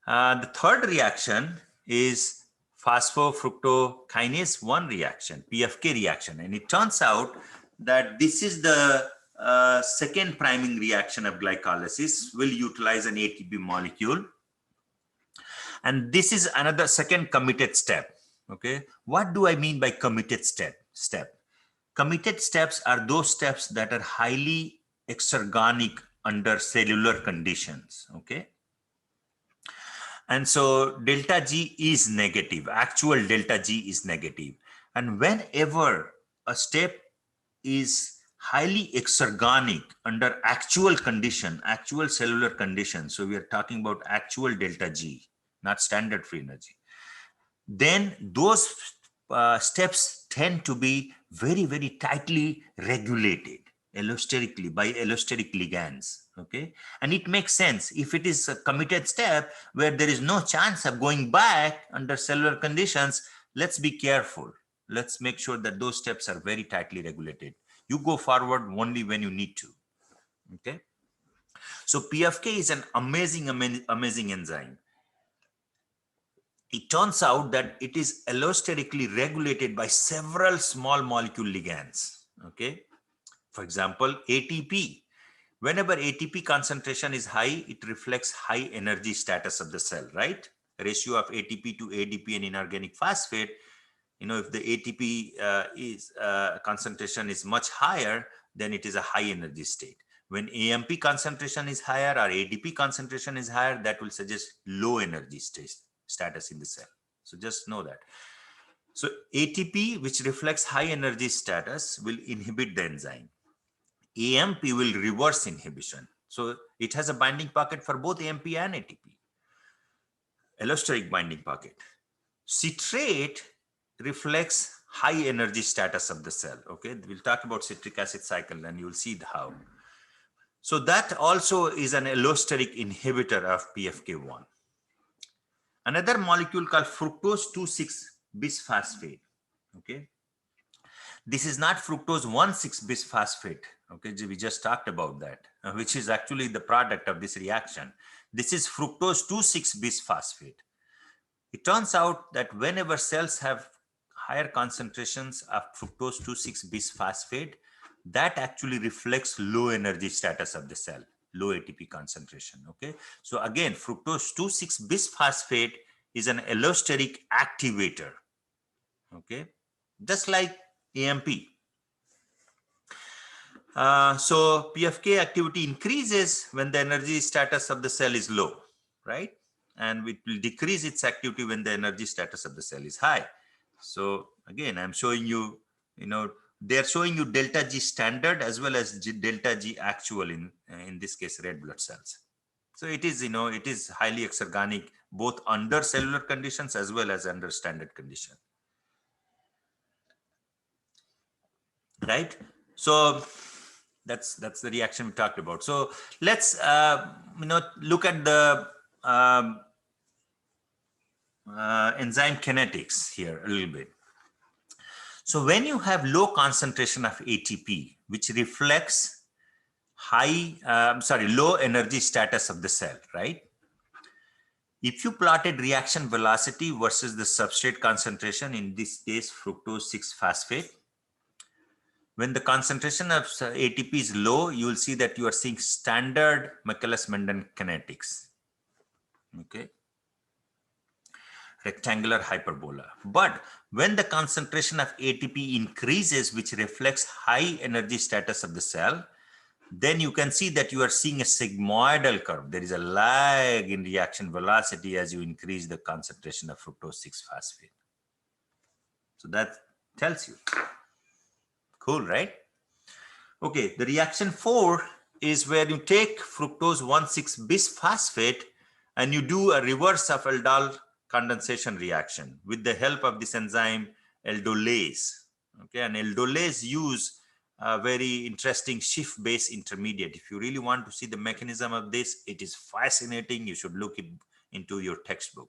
the third reaction is phosphofructokinase 1 reaction, PFK reaction. And it turns out that this is the second priming reaction of glycolysis, will utilize an ATP molecule. And this is another second committed step. Okay, what do I mean by committed step? Committed steps are those steps that are highly exergonic under cellular conditions. Okay, and so delta G is negative, actual delta G is negative. And whenever a step is highly exergonic under actual condition, actual cellular condition, so we are talking about actual delta G, not standard free energy, then those steps tend to be very, very tightly regulated allosterically by allosteric ligands. Okay, and it makes sense if it is a committed step where there is no chance of going back under cellular conditions. Let's be careful. Let's make sure that those steps are very tightly regulated. You go forward only when you need to. Okay, so PFK is an amazing enzyme. It turns out that it is allosterically regulated by several small molecule ligands. Okay, for example, ATP. Whenever ATP concentration is high, it reflects high energy status of the cell, right? Ratio of ATP to ADP and inorganic phosphate. You know, if the ATP concentration is much higher, then it is a high energy state. When AMP concentration is higher or ADP concentration is higher, that will suggest low energy status in the cell. So just know that. So ATP, which reflects high energy status, will inhibit the enzyme. AMP will reverse inhibition. So it has a binding pocket for both AMP and ATP, allosteric binding pocket. Citrate reflects high energy status of the cell. Okay, we'll talk about citric acid cycle and you'll see how. So that also is an allosteric inhibitor of PFK1. Another molecule called fructose 2,6-bisphosphate. Okay, this is not fructose 1,6-bisphosphate. Okay, we just talked about that, which is actually the product of this reaction. This is fructose 2,6-bisphosphate. It turns out that whenever cells have higher concentrations of fructose 2,6-bisphosphate, that actually reflects low energy status of the cell, low ATP concentration. Okay, so again, fructose 2,6-bisphosphate is an allosteric activator. Okay, just like AMP. So PFK activity increases when the energy status of the cell is low, right? And it will decrease its activity when the energy status of the cell is high. So again, I'm showing you, they're showing you delta G standard as well as delta G actual in this case, red blood cells. So it is, it is highly exergonic both under cellular conditions as well as under standard condition. Right? So that's the reaction we talked about. So let's look at the enzyme kinetics here a little bit. So when you have low concentration of ATP, which reflects low energy status of the cell, right? If you plotted reaction velocity versus the substrate concentration, in this case fructose 6-phosphate, when the concentration of ATP is low, you will see that you are seeing standard Michaelis-Menten kinetics. Okay. Rectangular hyperbola. But when the concentration of ATP increases, which reflects high energy status of the cell, then you can see that you are seeing a sigmoidal curve. There is a lag in reaction velocity as you increase the concentration of fructose 6-phosphate. So that tells you. Cool, right? Okay, the reaction 4 is where you take fructose 1,6-bisphosphate and you do a reverse of aldol condensation reaction with the help of this enzyme aldolase. Okay, and aldolase use a very interesting Schiff base intermediate. If you really want to see the mechanism of this, it is fascinating. You should look into your textbook.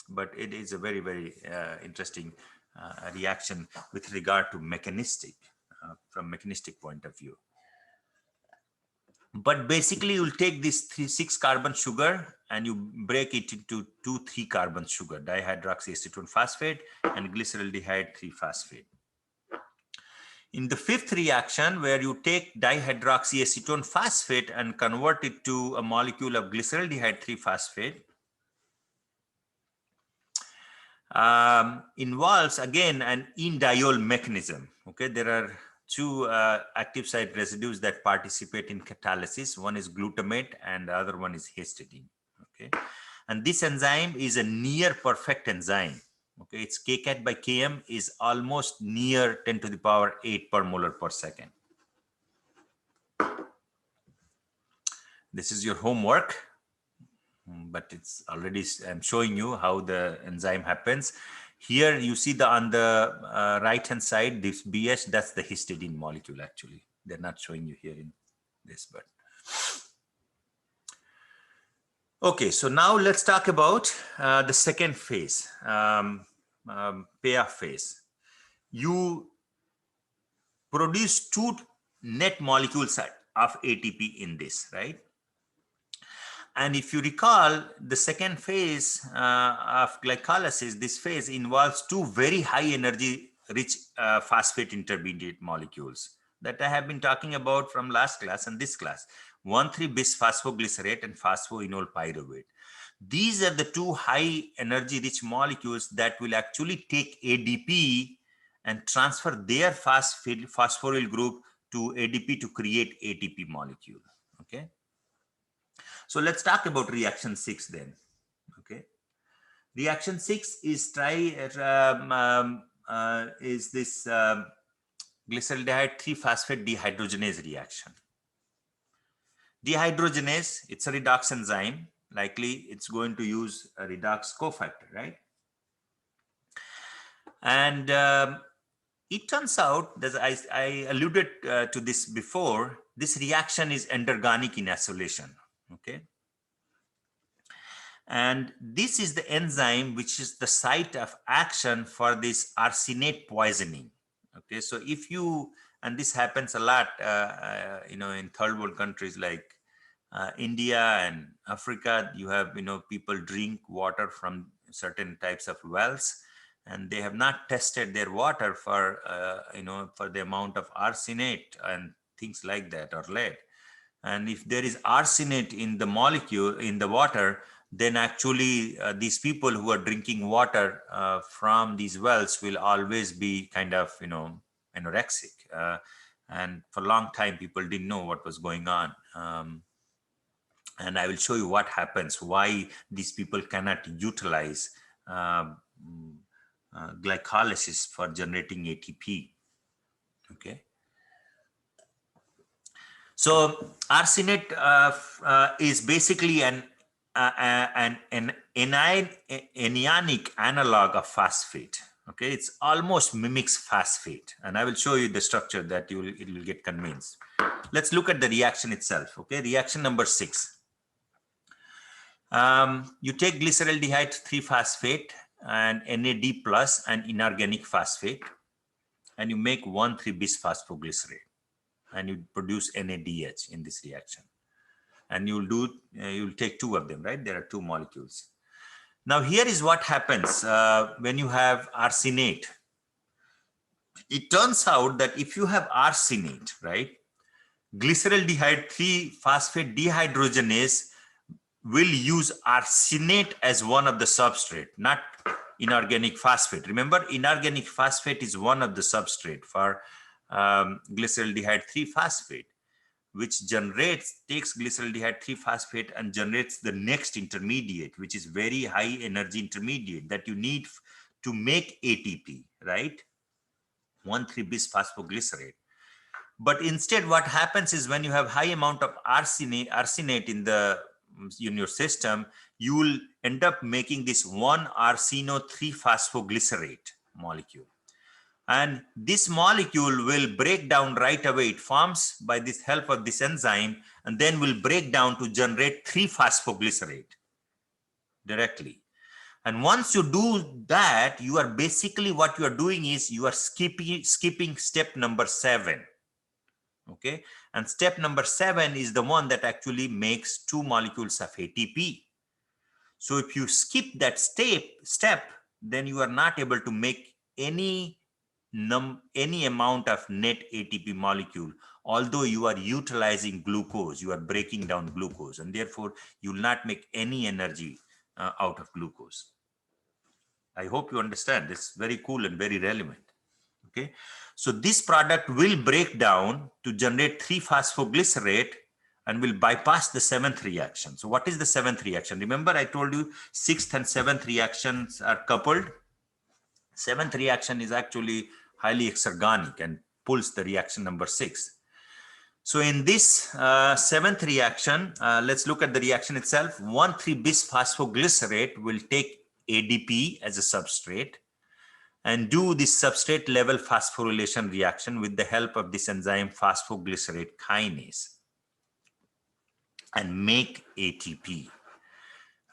But it is a very, very interesting reaction with regard to mechanistic, from mechanistic point of view. But basically, you'll take this 6-carbon sugar and you break it into 2 3-carbon sugar, dihydroxyacetone phosphate and glyceraldehyde 3-phosphate. In the 5th reaction, where you take dihydroxyacetone phosphate and convert it to a molecule of glyceraldehyde 3-phosphate, involves again an indiol mechanism. Okay, there are 2 active site residues that participate in catalysis. One is glutamate and the other one is histidine. Okay, and this enzyme is a near perfect enzyme. Okay, its kcat by km is almost near 10 to the power 8 per molar per second. This is your homework, but it's already, I'm showing you how the enzyme happens. Here you see on the right hand side, this BH, that's the histidine molecule actually. They're not showing you here in this, but. Okay, so now let's talk about the second phase, payoff phase. You produce 2 net molecules of ATP in this, right? And if you recall, the second phase of glycolysis, this phase involves 2 very high energy rich phosphate intermediate molecules that I have been talking about from last class and this class, 1,3-bisphosphoglycerate and phosphoenol pyruvate. These are the 2 high energy rich molecules that will actually take ADP and transfer their phosphoryl group to ADP to create ATP molecule. Okay. So let's talk about reaction 6 then. Okay, reaction 6 is this glyceraldehyde 3-phosphate dehydrogenase reaction. Dehydrogenase, it's a redox enzyme. Likely, it's going to use a redox cofactor, right? And it turns out that I alluded to this before. This reaction is endergonic in acylation. Okay, and this is the enzyme which is the site of action for this arsenate poisoning. Okay, so if you, and this happens a lot, in third world countries like India and Africa, you have, people drink water from certain types of wells, and they have not tested their water for, for the amount of arsenate and things like that, or lead. And if there is arsenate in the molecule, in the water, then actually these people who are drinking water from these wells will always be kind of, anorexic. And for a long time, people didn't know what was going on. And I will show you what happens, why these people cannot utilize glycolysis for generating ATP. Okay. So arsenate is basically an anionic analog of phosphate. Okay, it's almost mimics phosphate, and I will show you the structure that it will get convinced. Let's look at the reaction itself. Okay, reaction number 6. You take glyceraldehyde 3-phosphate and NAD plus and inorganic phosphate, and you make 1,3-bisphosphoglycerate. And you produce NADH in this reaction, and you'll take 2 of them, right? There are 2 molecules. Now here is what happens when you have arsenate. It turns out that if you have arsenate, right, glyceraldehyde 3-phosphate dehydrogenase will use arsenate as one of the substrate, not inorganic phosphate. Remember, inorganic phosphate is one of the substrate for glyceraldehyde 3-phosphate, which takes glyceraldehyde 3-phosphate and generates the next intermediate, which is very high energy intermediate that you need to make ATP, right? 1,3-bis-phosphoglycerate. But instead, what happens is when you have high amount of arsenate in your system, you will end up making this 1-arseno-3-phosphoglycerate molecule. And this molecule will break down right away. It forms by this help of this enzyme and then will break down to generate 3-phosphoglycerate directly. And once you do that, you are basically, what you are doing is you are skipping step number 7. Okay, and step number 7 is the one that actually makes 2 molecules of ATP. So if you skip that step, then you are not able to make any amount of net ATP molecule, although you are utilizing glucose, you are breaking down glucose, and therefore you will not make any energy out of glucose. I hope you understand. This is very cool and very relevant. Okay, so this product will break down to generate 3-phosphoglycerate and will bypass the 7th reaction. So what is the 7th reaction? Remember, I told you 6th and 7th reactions are coupled. 7th reaction is actually highly exergonic and pulls the reaction number 6. So in this 7th reaction, let's look at the reaction itself. 1,3-bis-phosphoglycerate will take ADP as a substrate and do this substrate level phosphorylation reaction with the help of this enzyme phosphoglycerate kinase and make ATP,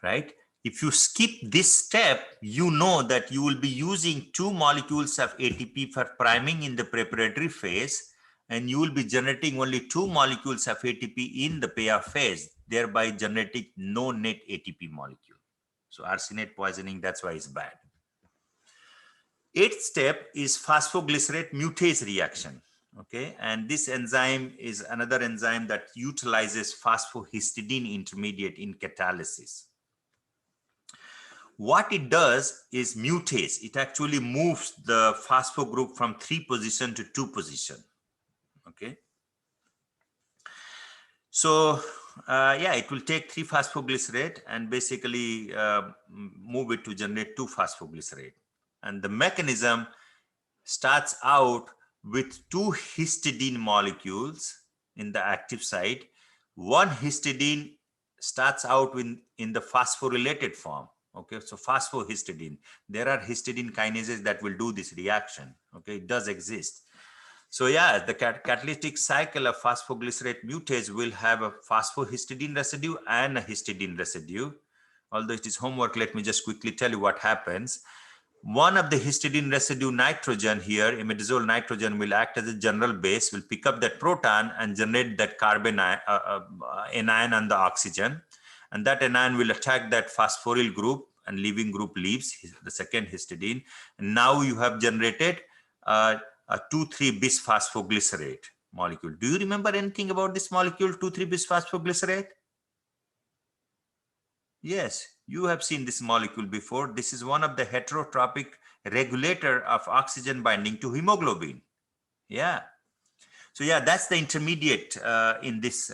right? If you skip this step, you know that you will be using 2 molecules of ATP for priming in the preparatory phase, and you will be generating only 2 molecules of ATP in the payoff phase, thereby generating no net ATP molecule. So arsenate poisoning, that's why it's bad. 8th step is phosphoglycerate mutase reaction. Okay, and this enzyme is another enzyme that utilizes phosphohistidine intermediate in catalysis. What it does is mutase. It actually moves the phospho group from 3 position to 2 position. Okay, so yeah, it will take 3-phosphoglycerate and basically move it to generate 2-phosphoglycerate. And the mechanism starts out with 2 histidine molecules in the active site. 1 histidine starts out in the phosphorylated form. Okay, so phosphohistidine. There are histidine kinases that will do this reaction. Okay, it does exist. So yeah, the catalytic cycle of phosphoglycerate mutase will have a phosphohistidine residue and a histidine residue. Although it is homework, let me just quickly tell you what happens. One of the histidine residue nitrogen here, imidazole nitrogen, will act as a general base, will pick up that proton and generate that carbon anion on the oxygen. And that anion will attack that phosphoryl group and leaving group leaves, the second histidine. And now you have generated a 2,3-bis-phosphoglycerate molecule. Do you remember anything about this molecule, 2,3-bis-phosphoglycerate? Yes, you have seen this molecule before. This is one of the heterotropic regulator of oxygen binding to hemoglobin. Yeah. So yeah, that's the intermediate in this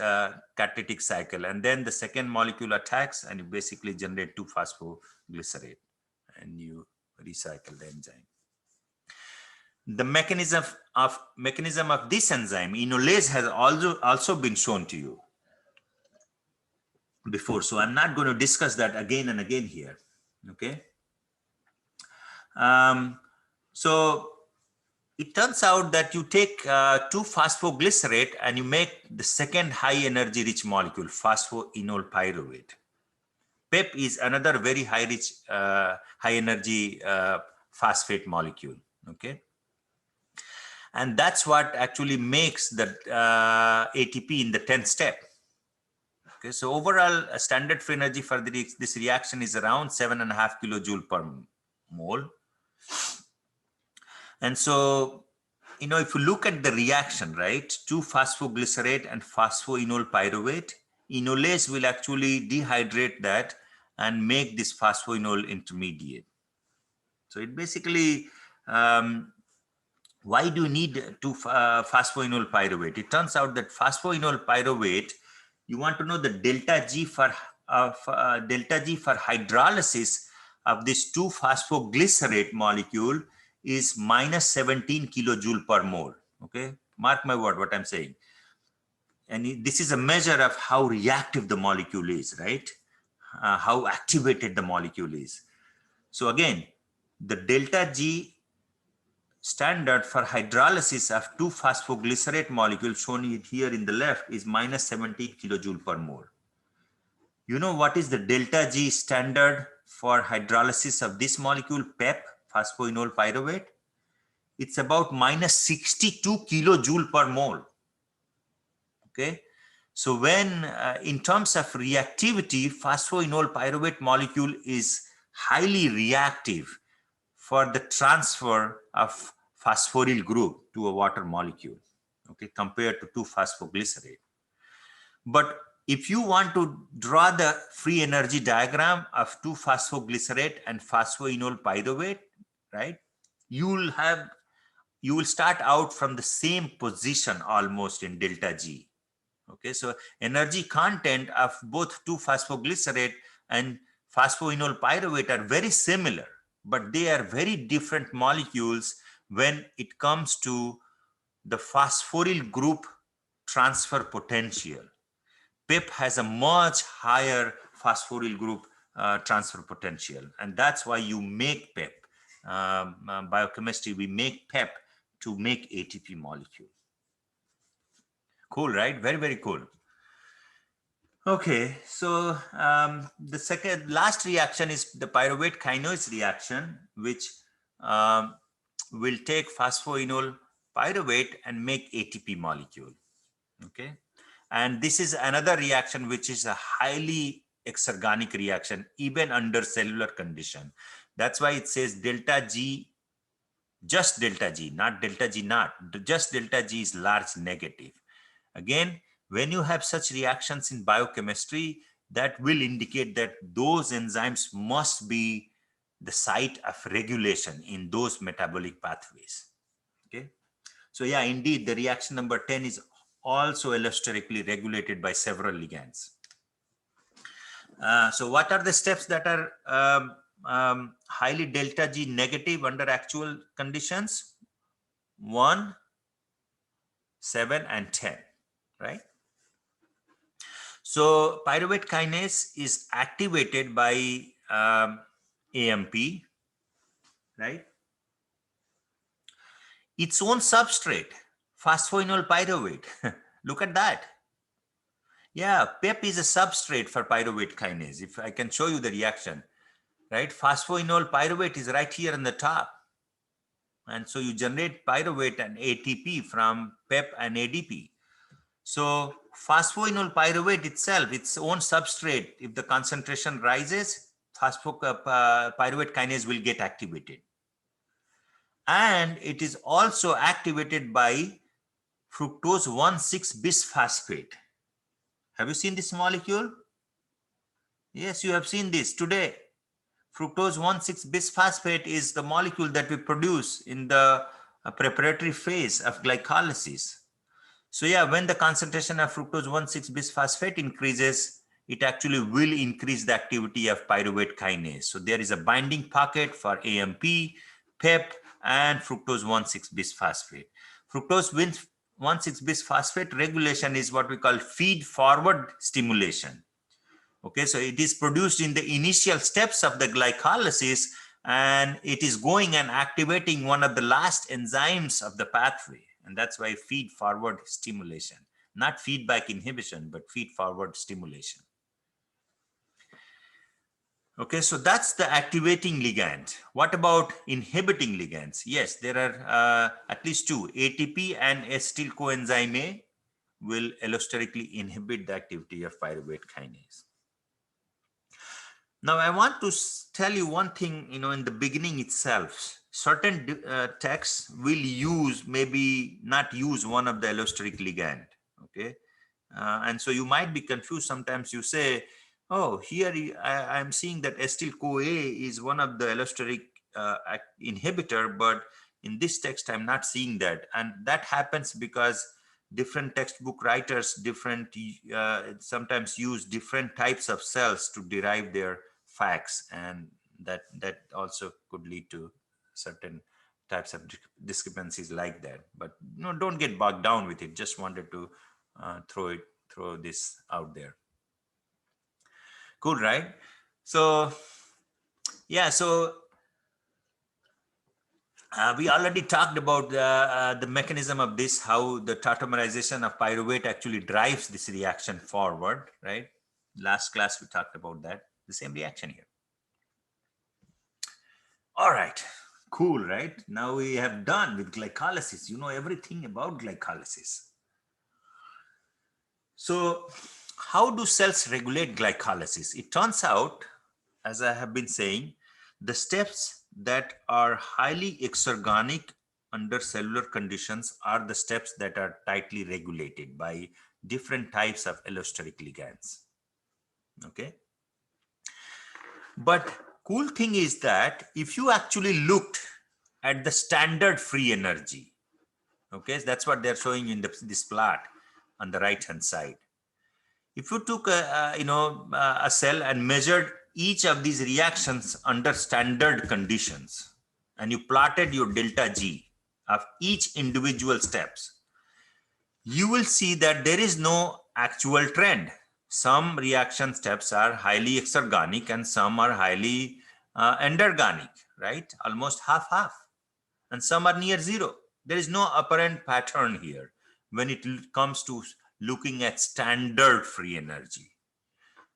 catalytic cycle. And then the second molecule attacks and you basically generate 2-phosphoglycerate and you recycle the enzyme. The mechanism of this enzyme, enolase, has also been shown to you before. So I'm not going to discuss that again and again here. Okay. So it turns out that you take 2-phosphoglycerate and you make the second high energy rich molecule, phosphoenol pyruvate. PEP is another very high energy phosphate molecule. Okay. And that's what actually makes the ATP in the 10th step. Okay, so overall standard free energy for this reaction is around 7.5 kilojoule per mole. And so, if you look at the reaction, right, 2-phosphoglycerate and phosphoenol pyruvate, enolase will actually dehydrate that and make this phosphoenol intermediate. So it basically, why do you need to phosphoenol pyruvate? It turns out that phosphoenol pyruvate, you want to know the delta G for hydrolysis of this 2-phosphoglycerate molecule is minus 17 kilojoule per mole. Okay, mark my word what I'm saying. And this is a measure of how reactive the molecule is, right? How activated the molecule is. So again, the delta G standard for hydrolysis of 2-phosphoglycerate molecule shown here in the left is minus 17 kilojoule per mole. You know what is the delta G standard for hydrolysis of this molecule, PEP, phosphoenol pyruvate? It's about minus 62 kilojoule per mole. Okay. So when in terms of reactivity, phosphoenol pyruvate molecule is highly reactive for the transfer of phosphoryl group to a water molecule, okay, compared to 2-phosphoglycerate. But if you want to draw the free energy diagram of 2-phosphoglycerate and phosphoenol pyruvate, right, you will start out from the same position almost in delta G. Okay, so energy content of both 2-phosphoglycerate and phosphoenol pyruvate are very similar, but they are very different molecules when it comes to the phosphoryl group transfer potential. PEP has a much higher phosphoryl group transfer potential, and that's why you make PEP. Biochemistry, we make PEP to make ATP molecule. Cool, right? Very, very cool. Okay, so the last reaction is the pyruvate kinase reaction, which will take phosphoenol pyruvate and make ATP molecule. Okay, and this is another reaction which is a highly exergonic reaction, even under cellular condition. That's why it says delta G, just delta G, not delta G naught. Just delta G is large negative. Again, when you have such reactions in biochemistry, that will indicate that those enzymes must be the site of regulation in those metabolic pathways. Okay, so yeah, indeed, the reaction number 10 is also allosterically regulated by several ligands. So what are the steps that are highly delta G negative under actual conditions? 1, 7, and 10, right? So pyruvate kinase is activated by AMP, right? Its own substrate, phosphoenol pyruvate. Look at that. Yeah, PEP is a substrate for pyruvate kinase. If I can show you the reaction, right? Phosphoenol pyruvate is right here on the top. And so you generate pyruvate and ATP from PEP and ADP. So phosphoenol pyruvate itself, its own substrate, if the concentration rises, pyruvate kinase will get activated. And it is also activated by fructose 1,6-bisphosphate. Have you seen this molecule? Yes, you have seen this today. Fructose 1,6-bisphosphate is the molecule that we produce in the preparatory phase of glycolysis. So yeah, when the concentration of fructose 1,6-bisphosphate increases, it actually will increase the activity of pyruvate kinase. So there is a binding pocket for AMP, PEP, and fructose 1,6-bisphosphate. Fructose 1,6-bisphosphate regulation is what we call feed-forward stimulation. Okay, so it is produced in the initial steps of the glycolysis, and it is going and activating one of the last enzymes of the pathway. And that's why feed-forward stimulation, not feedback inhibition, but feed-forward stimulation. Okay, so that's the activating ligand. What about inhibiting ligands? Yes, there are at least two. ATP and acetyl coenzyme A will allosterically inhibit the activity of pyruvate kinase. Now, I want to tell you one thing, in the beginning itself, certain texts will maybe not use one of the allosteric ligand, okay? And so you might be confused. Sometimes you say, oh, here I'm seeing that acetyl-CoA is one of the allosteric inhibitor, but in this text, I'm not seeing that. And that happens because different textbook writers sometimes use different types of cells to derive their facts. And that also could lead to certain types of discrepancies like that. But no, don't get bogged down with it. Just wanted to throw this out there. Cool, right? So yeah, so we already talked about the mechanism of this, how the tautomerization of pyruvate actually drives this reaction forward, right? Last class we talked about that, the same reaction here. All right, cool, right? Now we have done with glycolysis. You know everything about glycolysis. So how do cells regulate glycolysis? It turns out, as I have been saying, the steps that are highly exergonic under cellular conditions are the steps that are tightly regulated by different types of allosteric ligands. Okay. But cool thing is that if you actually looked at the standard free energy, okay, so that's what they're showing in this plot on the right hand side. If you took a cell and measured each of these reactions under standard conditions, and you plotted your delta G of each individual steps, you will see that there is no actual trend. Some reaction steps are highly exergonic and some are highly endergonic, right? Almost half-half. And some are near zero. There is no apparent pattern here when it comes to looking at standard free energy.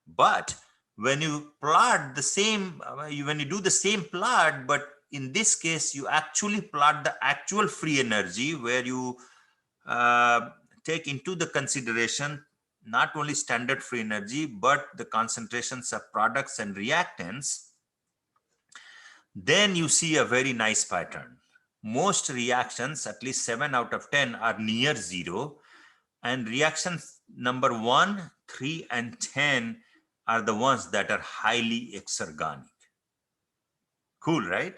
But when you plot the same, when you do the same plot, but in this case, you actually plot the actual free energy where you take into the consideration not only standard free energy, but the concentrations of products and reactants, then you see a very nice pattern. Most reactions, at least 7 out of 10, are near zero, and reactions number 1, 3, and 10 are the ones that are highly exergonic. Cool, right?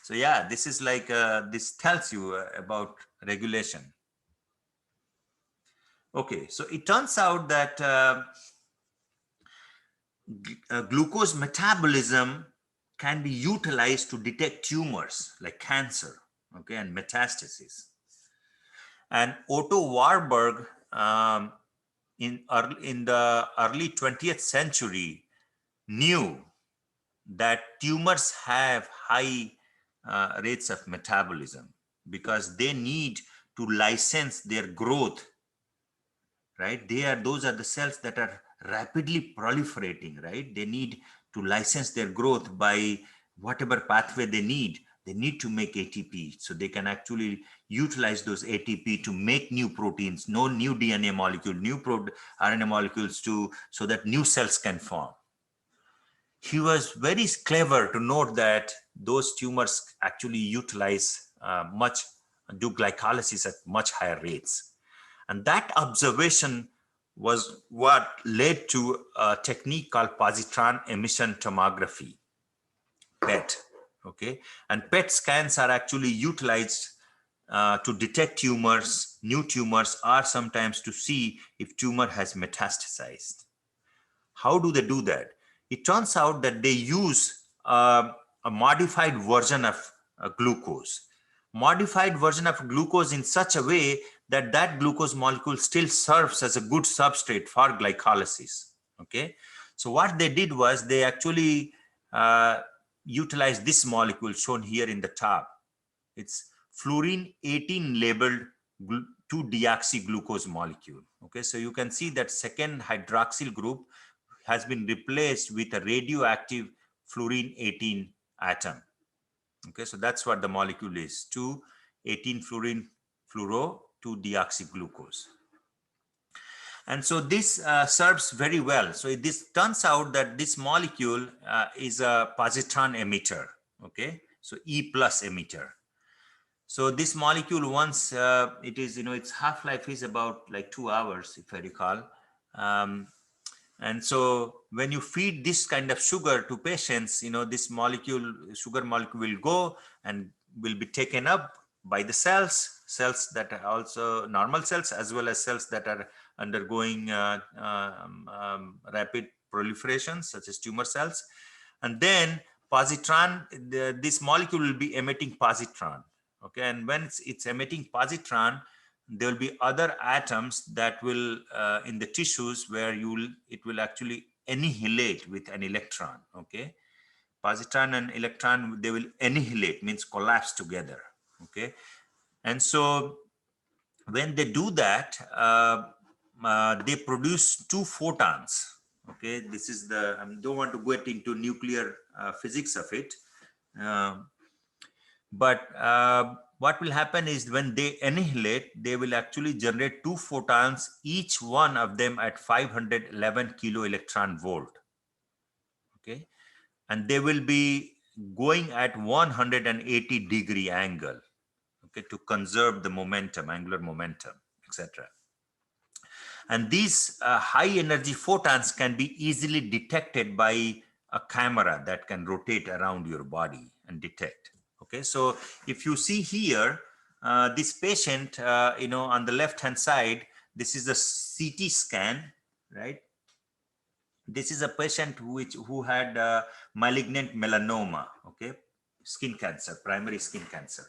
So yeah, this is like, this tells you about regulation. Okay, so it turns out that glucose metabolism can be utilized to detect tumors like cancer, okay, and metastasis. And Otto Warburg in the early 20th century knew that tumors have high rates of metabolism because they need to license their growth, right? Those are the cells that are rapidly proliferating, right? They need to license their growth by whatever pathway they need. They need to make ATP, so they can actually utilize those ATP to make new proteins, no new DNA molecule, new RNA molecules so that new cells can form. He was very clever to note that those tumors actually utilize do glycolysis at much higher rates. And that observation was what led to a technique called positron emission tomography, PET. Okay, and PET scans are actually utilized to detect tumors, new tumors, or sometimes to see if tumor has metastasized. How do they do that? It turns out that they use a modified version of glucose. Modified version of glucose in such a way that that glucose molecule still serves as a good substrate for glycolysis. Okay, so what they did was they actually utilized this molecule shown here in the top. It's fluorine 18 labeled 2-deoxyglucose molecule. Okay, so you can see that second hydroxyl group has been replaced with a radioactive fluorine 18 atom. Okay, so that's what the molecule is, 2,18 fluorine fluoro 2-deoxyglucose. And so this serves very well. So this turns out that this molecule is a positron emitter. Okay, so E plus emitter. So this molecule, once it is, its half-life is about like 2 hours, if I recall. And so when you feed this kind of sugar to patients, this sugar molecule will go and will be taken up by the cells that are also normal cells, as well as cells that are undergoing rapid proliferation, such as tumor cells. And then positron, this molecule will be emitting positron. Okay, and when it's emitting positron, there will be other atoms that will in the tissues where it will actually annihilate with an electron. Okay, positron and electron, they will annihilate, means collapse together. Okay, and so when they do that, they produce two photons. Okay, this is the, I don't want to get into nuclear physics of it. But what will happen is when they annihilate, they will actually generate two photons, each one of them at 511 kilo electron volt. Okay, and they will be going at 180-degree angle. Okay, to conserve the momentum, angular momentum, etc. And these high energy photons can be easily detected by a camera that can rotate around your body and detect. Okay, so if you see here, this patient, on the left hand side, this is a CT scan, right? This is a patient who had malignant melanoma, okay, skin cancer, primary skin cancer.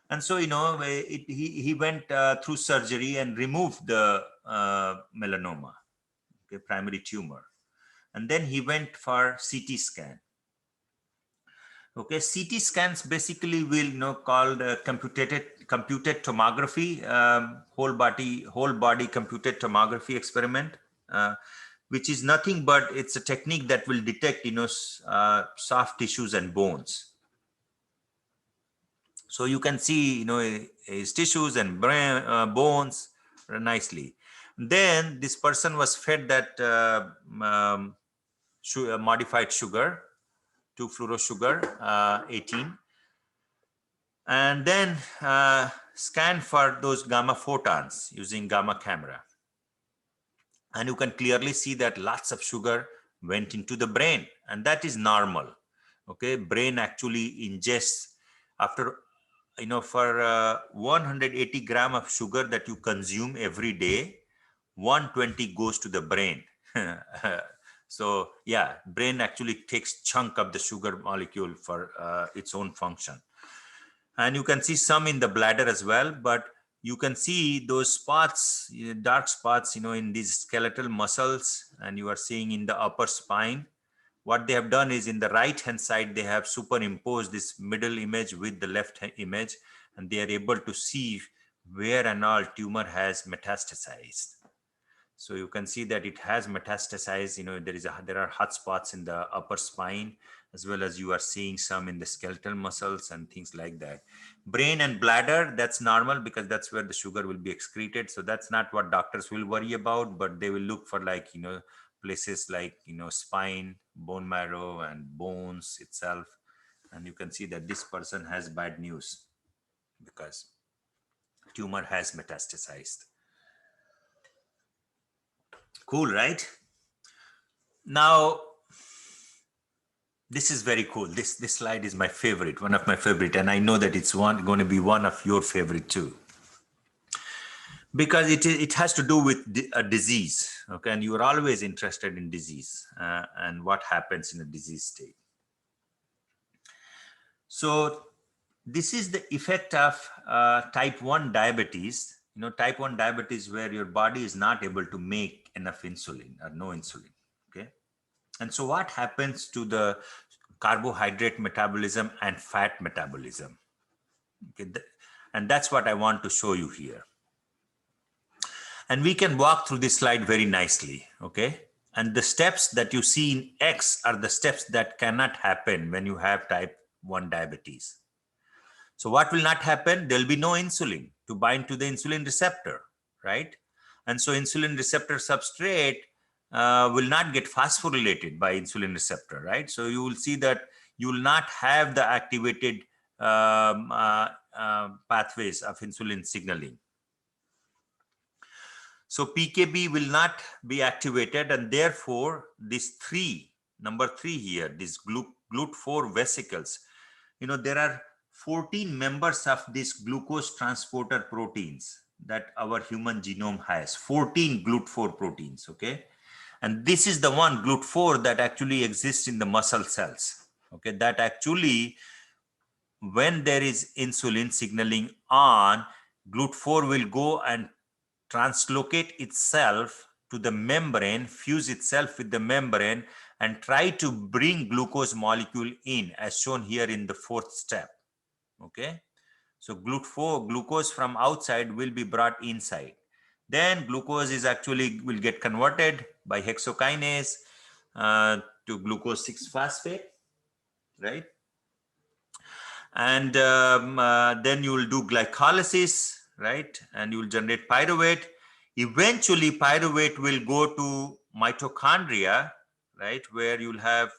And so, he went through surgery and removed the melanoma, okay, primary tumor. And then he went for CT scan. Okay, CT scans basically will, called computed tomography, whole body computed tomography experiment, which is nothing but it's a technique that will detect, soft tissues and bones. So you can see, his tissues and brain, bones nicely. Then this person was fed that modified sugar, 2-fluorosugar 18, and then scanned for those gamma photons using gamma camera. And you can clearly see that lots of sugar went into the brain, and that is normal. Okay, brain actually ingests after, for 180 gram of sugar that you consume every day, 120 goes to the brain. So yeah, brain actually takes chunk of the sugar molecule for its own function. And you can see some in the bladder as well, but you can see those spots, dark spots, in these skeletal muscles, and you are seeing in the upper spine. What they have done is, in the right hand side, they have superimposed this middle image with the left image, and they are able to see where and all tumor has metastasized. So you can see that it has metastasized. There are hot spots in the upper spine, as well as you are seeing some in the skeletal muscles and things like that. Brain and bladder, that's normal because that's where the sugar will be excreted. So that's not what doctors will worry about, but they will look for, like, places like, spine, bone marrow, and bones itself. And you can see that this person has bad news because tumor has metastasized. Cool, right? Now, this is very cool. This slide is my favorite, one of my favorite, and I know that it's going to be one of your favorite too, because it has to do with a disease. Okay, and you are always interested in disease and what happens in a disease state. So this is the effect of type 1 diabetes. Type 1 diabetes, where your body is not able to make enough insulin or no insulin. Okay, and so what happens to the carbohydrate metabolism and fat metabolism? Okay, and that's what I want to show you here. And we can walk through this slide very nicely. Okay, and the steps that you see in X are the steps that cannot happen when you have type 1 diabetes. So what will not happen? There'll be no insulin to bind to the insulin receptor, right? And so insulin receptor substrate will not get phosphorylated by insulin receptor, right? So you will see that you will not have the activated pathways of insulin signaling. So PKB will not be activated, and therefore this number three here, this GLUT4 vesicles, there are 14 members of these glucose transporter proteins that our human genome has, 14 GLUT4 proteins, okay? And this is the one GLUT4 that actually exists in the muscle cells, okay? That actually, when there is insulin signaling on, GLUT4 will go and translocate itself to the membrane, fuse itself with the membrane, and try to bring glucose molecule in, as shown here in the fourth step. Okay, so glucose from outside will be brought inside. Then glucose is actually will get converted by hexokinase to glucose 6-phosphate, right? And then you will do glycolysis, right? And you will generate pyruvate. Eventually, pyruvate will go to mitochondria, right? Where you'll have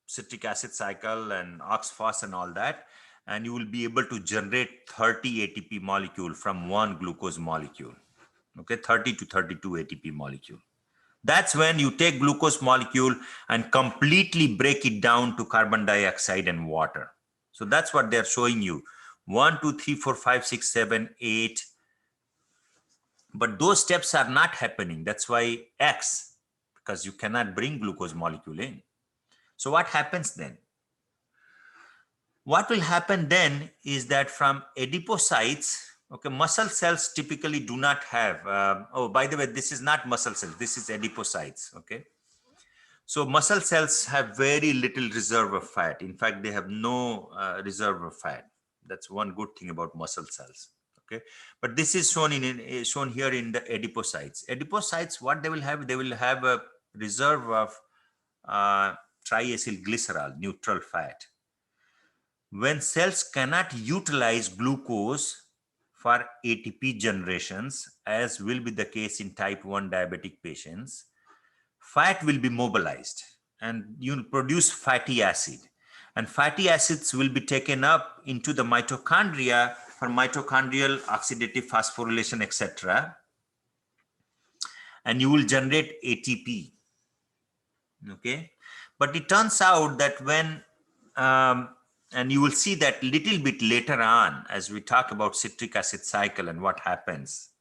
citric acid cycle and oxphos and all that. And you will be able to generate 30 ATP molecule from one glucose molecule. Okay, 30 to 32 ATP molecule. That's when you take glucose molecule and completely break it down to carbon dioxide and water. So that's what they're showing you. 1, 2, 3, 4, 5, 6, 7, 8. But those steps are not happening. That's why X, because you cannot bring glucose molecule in. So what happens then? What will happen then is that from adipocytes, okay, muscle cells typically do not have, oh, by the way, this is not muscle cells, this is adipocytes, okay? So muscle cells have very little reserve of fat. In fact, they have no reserve of fat. That's one good thing about muscle cells, okay? But this is shown here in the adipocytes. Adipocytes, what they will have a reserve of triacylglycerol, neutral fat. When cells cannot utilize glucose for ATP generations, as will be the case in type 1 diabetic patients, fat will be mobilized and you'll produce fatty acid. And fatty acids will be taken up into the mitochondria for mitochondrial oxidative phosphorylation, etc. And you will generate ATP. Okay, but it turns out that when and you will see that little bit later on as we talk about citric acid cycle and what happens.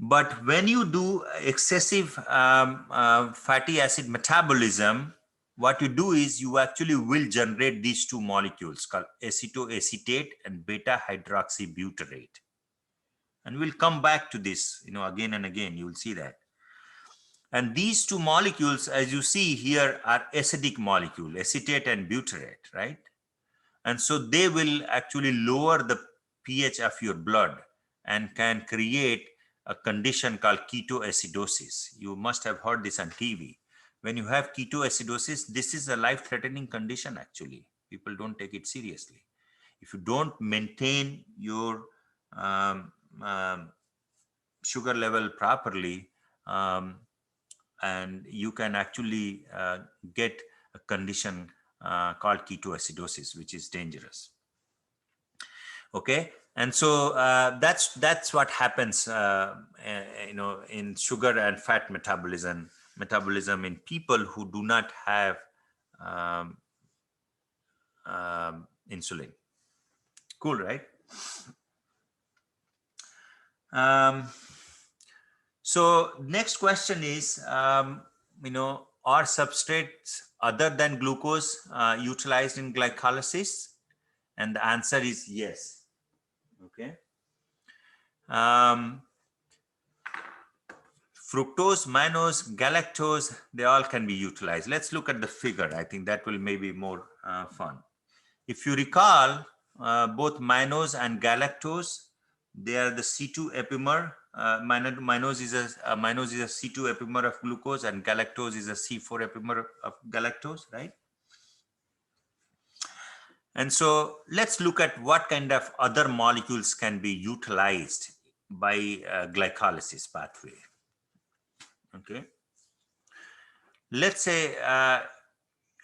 But when you do excessive fatty acid metabolism, what you do is you actually will generate these two molecules called acetoacetate and beta hydroxybutyrate. And we'll come back to this, again and again, you will see that. And these two molecules, as you see here, are acidic molecule, acetate and butyrate, right? And so they will actually lower the pH of your blood and can create a condition called ketoacidosis. You must have heard this on TV. When you have ketoacidosis, this is a life-threatening condition actually. People don't take it seriously. If you don't maintain your sugar level properly, and you can actually get a condition called ketoacidosis, which is dangerous. Okay, and so that's what happens, in sugar and fat metabolism in people who do not have insulin. Cool, right? So next question is, are substrates other than glucose utilized in glycolysis? And the answer is yes. Okay. Fructose, mannose, galactose, they all can be utilized. Let's look at the figure. I think that will maybe more fun. If you recall, both mannose and galactose, they are the C2 epimer. Mannose is a C2 epimer of glucose, and galactose is a C4 epimer of galactose, right? And so let's look at what kind of other molecules can be utilized by glycolysis pathway. Okay. Let's say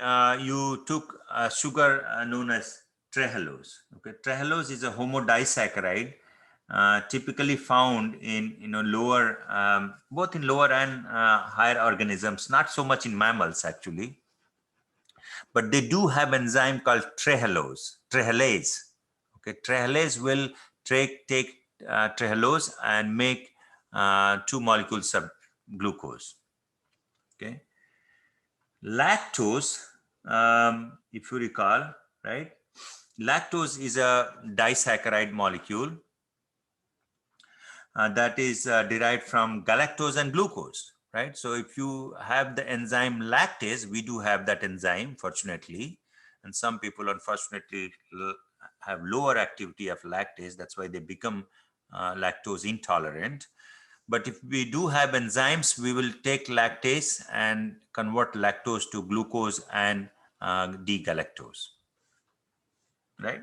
you took a sugar known as trehalose. Okay, trehalose is a homodisaccharide typically found in lower, both in lower and higher organisms. Not so much in mammals actually, but they do have enzyme called trehalase. Okay, trehalase will take trehalose and make two molecules of glucose. Okay, lactose, if you recall, right? Lactose is a disaccharide molecule that is derived from galactose and glucose, right? So if you have the enzyme lactase, we do have that enzyme, fortunately, and some people unfortunately have lower activity of lactase. That's why they become lactose intolerant. But if we do have enzymes, we will take lactase and convert lactose to glucose and D-galactose, right?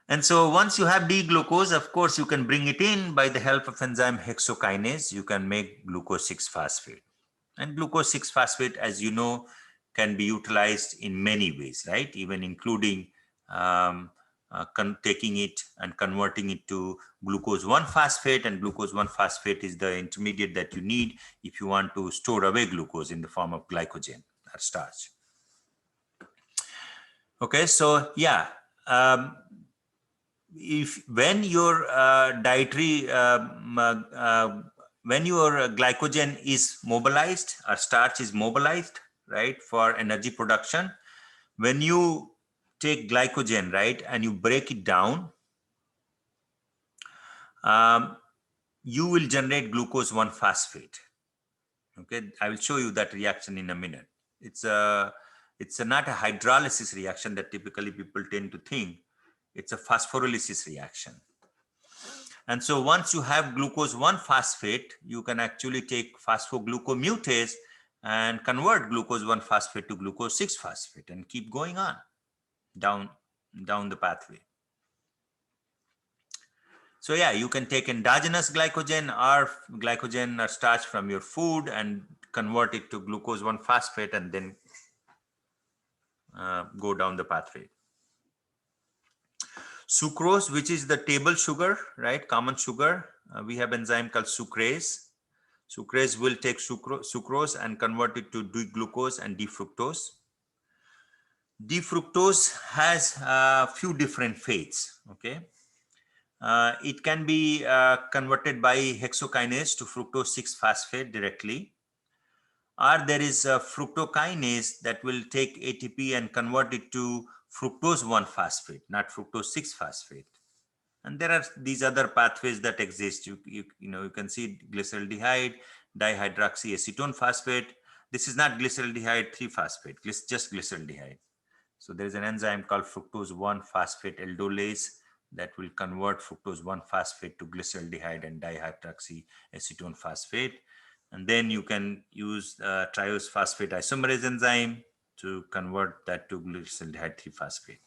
And so once you have D-glucose, of course, you can bring it in by the help of enzyme hexokinase. You can make glucose 6-phosphate. And glucose 6-phosphate, as you know, can be utilized in many ways, right? Even including taking it and converting it to glucose 1-phosphate, and glucose 1-phosphate is the intermediate that you need if you want to store away glucose in the form of glycogen or starch. Okay, so yeah, when your dietary when your glycogen is mobilized or starch is mobilized, right, for energy production, when you take glycogen, right, and you break it down, you will generate glucose 1-phosphate. Okay, I will show you that reaction in a minute. It's not a hydrolysis reaction that typically people tend to think. It's a phosphorylated reaction. And so once you have glucose 1-phosphate, you can actually take phosphoglucomutase and convert glucose 1-phosphate to glucose 6-phosphate and keep going on down the pathway. So yeah, you can take endogenous glycogen or starch from your food and convert it to glucose 1-phosphate and then go down the pathway. Sucrose, which is the table sugar, right? Common sugar. We have enzyme called sucrase. Sucrase will take sucrose and convert it to D-glucose and D-fructose. D-fructose has a few different fates, okay? It can be converted by hexokinase to fructose 6-phosphate directly, or there is a fructokinase that will take ATP and convert it to fructose 1-phosphate, not fructose 6-phosphate. And there are these other pathways that exist. You can see glyceraldehyde, dihydroxyacetone phosphate. This is not glyceraldehyde 3-phosphate, just glyceraldehyde. So there is an enzyme called fructose 1-phosphate aldolase that will convert fructose 1-phosphate to glyceraldehyde and dihydroxyacetone phosphate. And then you can use triose phosphate isomerase enzyme to convert that to glyceraldehyde 3-phosphate.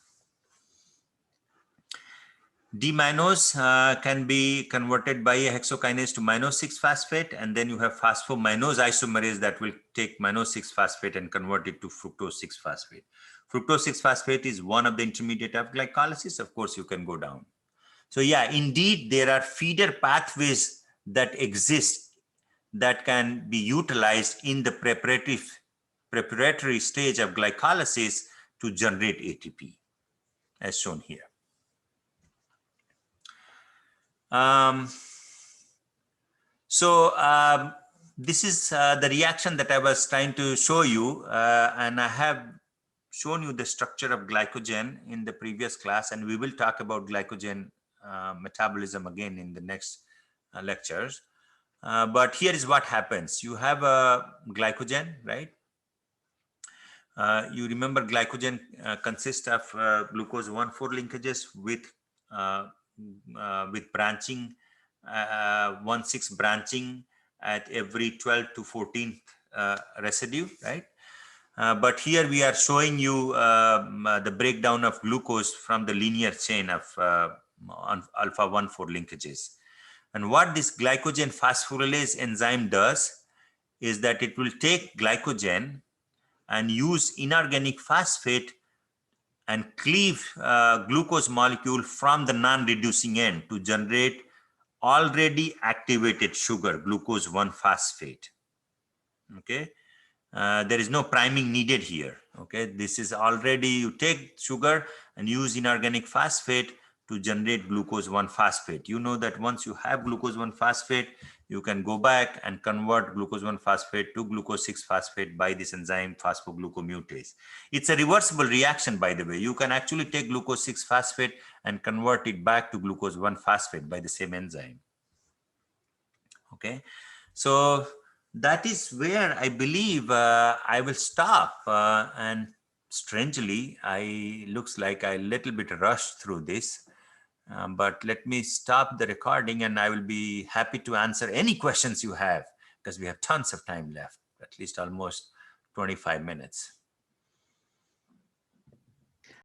D-mannose can be converted by a hexokinase to mannose 6-phosphate, and then you have phosphomannose isomerase that will take mannose 6-phosphate and convert it to fructose 6-phosphate. Fructose 6-phosphate is one of the intermediate of glycolysis. Of course, you can go down. So yeah, indeed, there are feeder pathways that exist that can be utilized in the preparatory stage of glycolysis to generate ATP, as shown here. This is the reaction that I was trying to show you, and I have shown you the structure of glycogen in the previous class, and we will talk about glycogen metabolism again in the next lectures. But here is what happens. You have a glycogen, right? You remember glycogen consists of glucose 1,4 linkages with branching, 1,6 branching at every 12 to 14th residue, right? But here we are showing you the breakdown of glucose from the linear chain of alpha 1,4 linkages. And what this glycogen phosphorylase enzyme does is that it will take glycogen and use inorganic phosphate and cleave glucose molecule from the non-reducing end to generate already activated sugar, glucose 1-phosphate. Okay, there is no priming needed here. Okay, this is already, you take sugar and use inorganic phosphate to generate glucose 1-phosphate. You know that once you have glucose 1-phosphate, you can go back and convert glucose 1-phosphate to glucose 6-phosphate by this enzyme phosphoglucomutase. It's a reversible reaction, by the way. You can actually take glucose 6-phosphate and convert it back to glucose 1-phosphate by the same enzyme. Okay, so that is where I believe I will stop. And strangely, I looks like I little bit rushed through this. But let me stop the recording and I will be happy to answer any questions you have, because we have tons of time left, at least almost 25 minutes.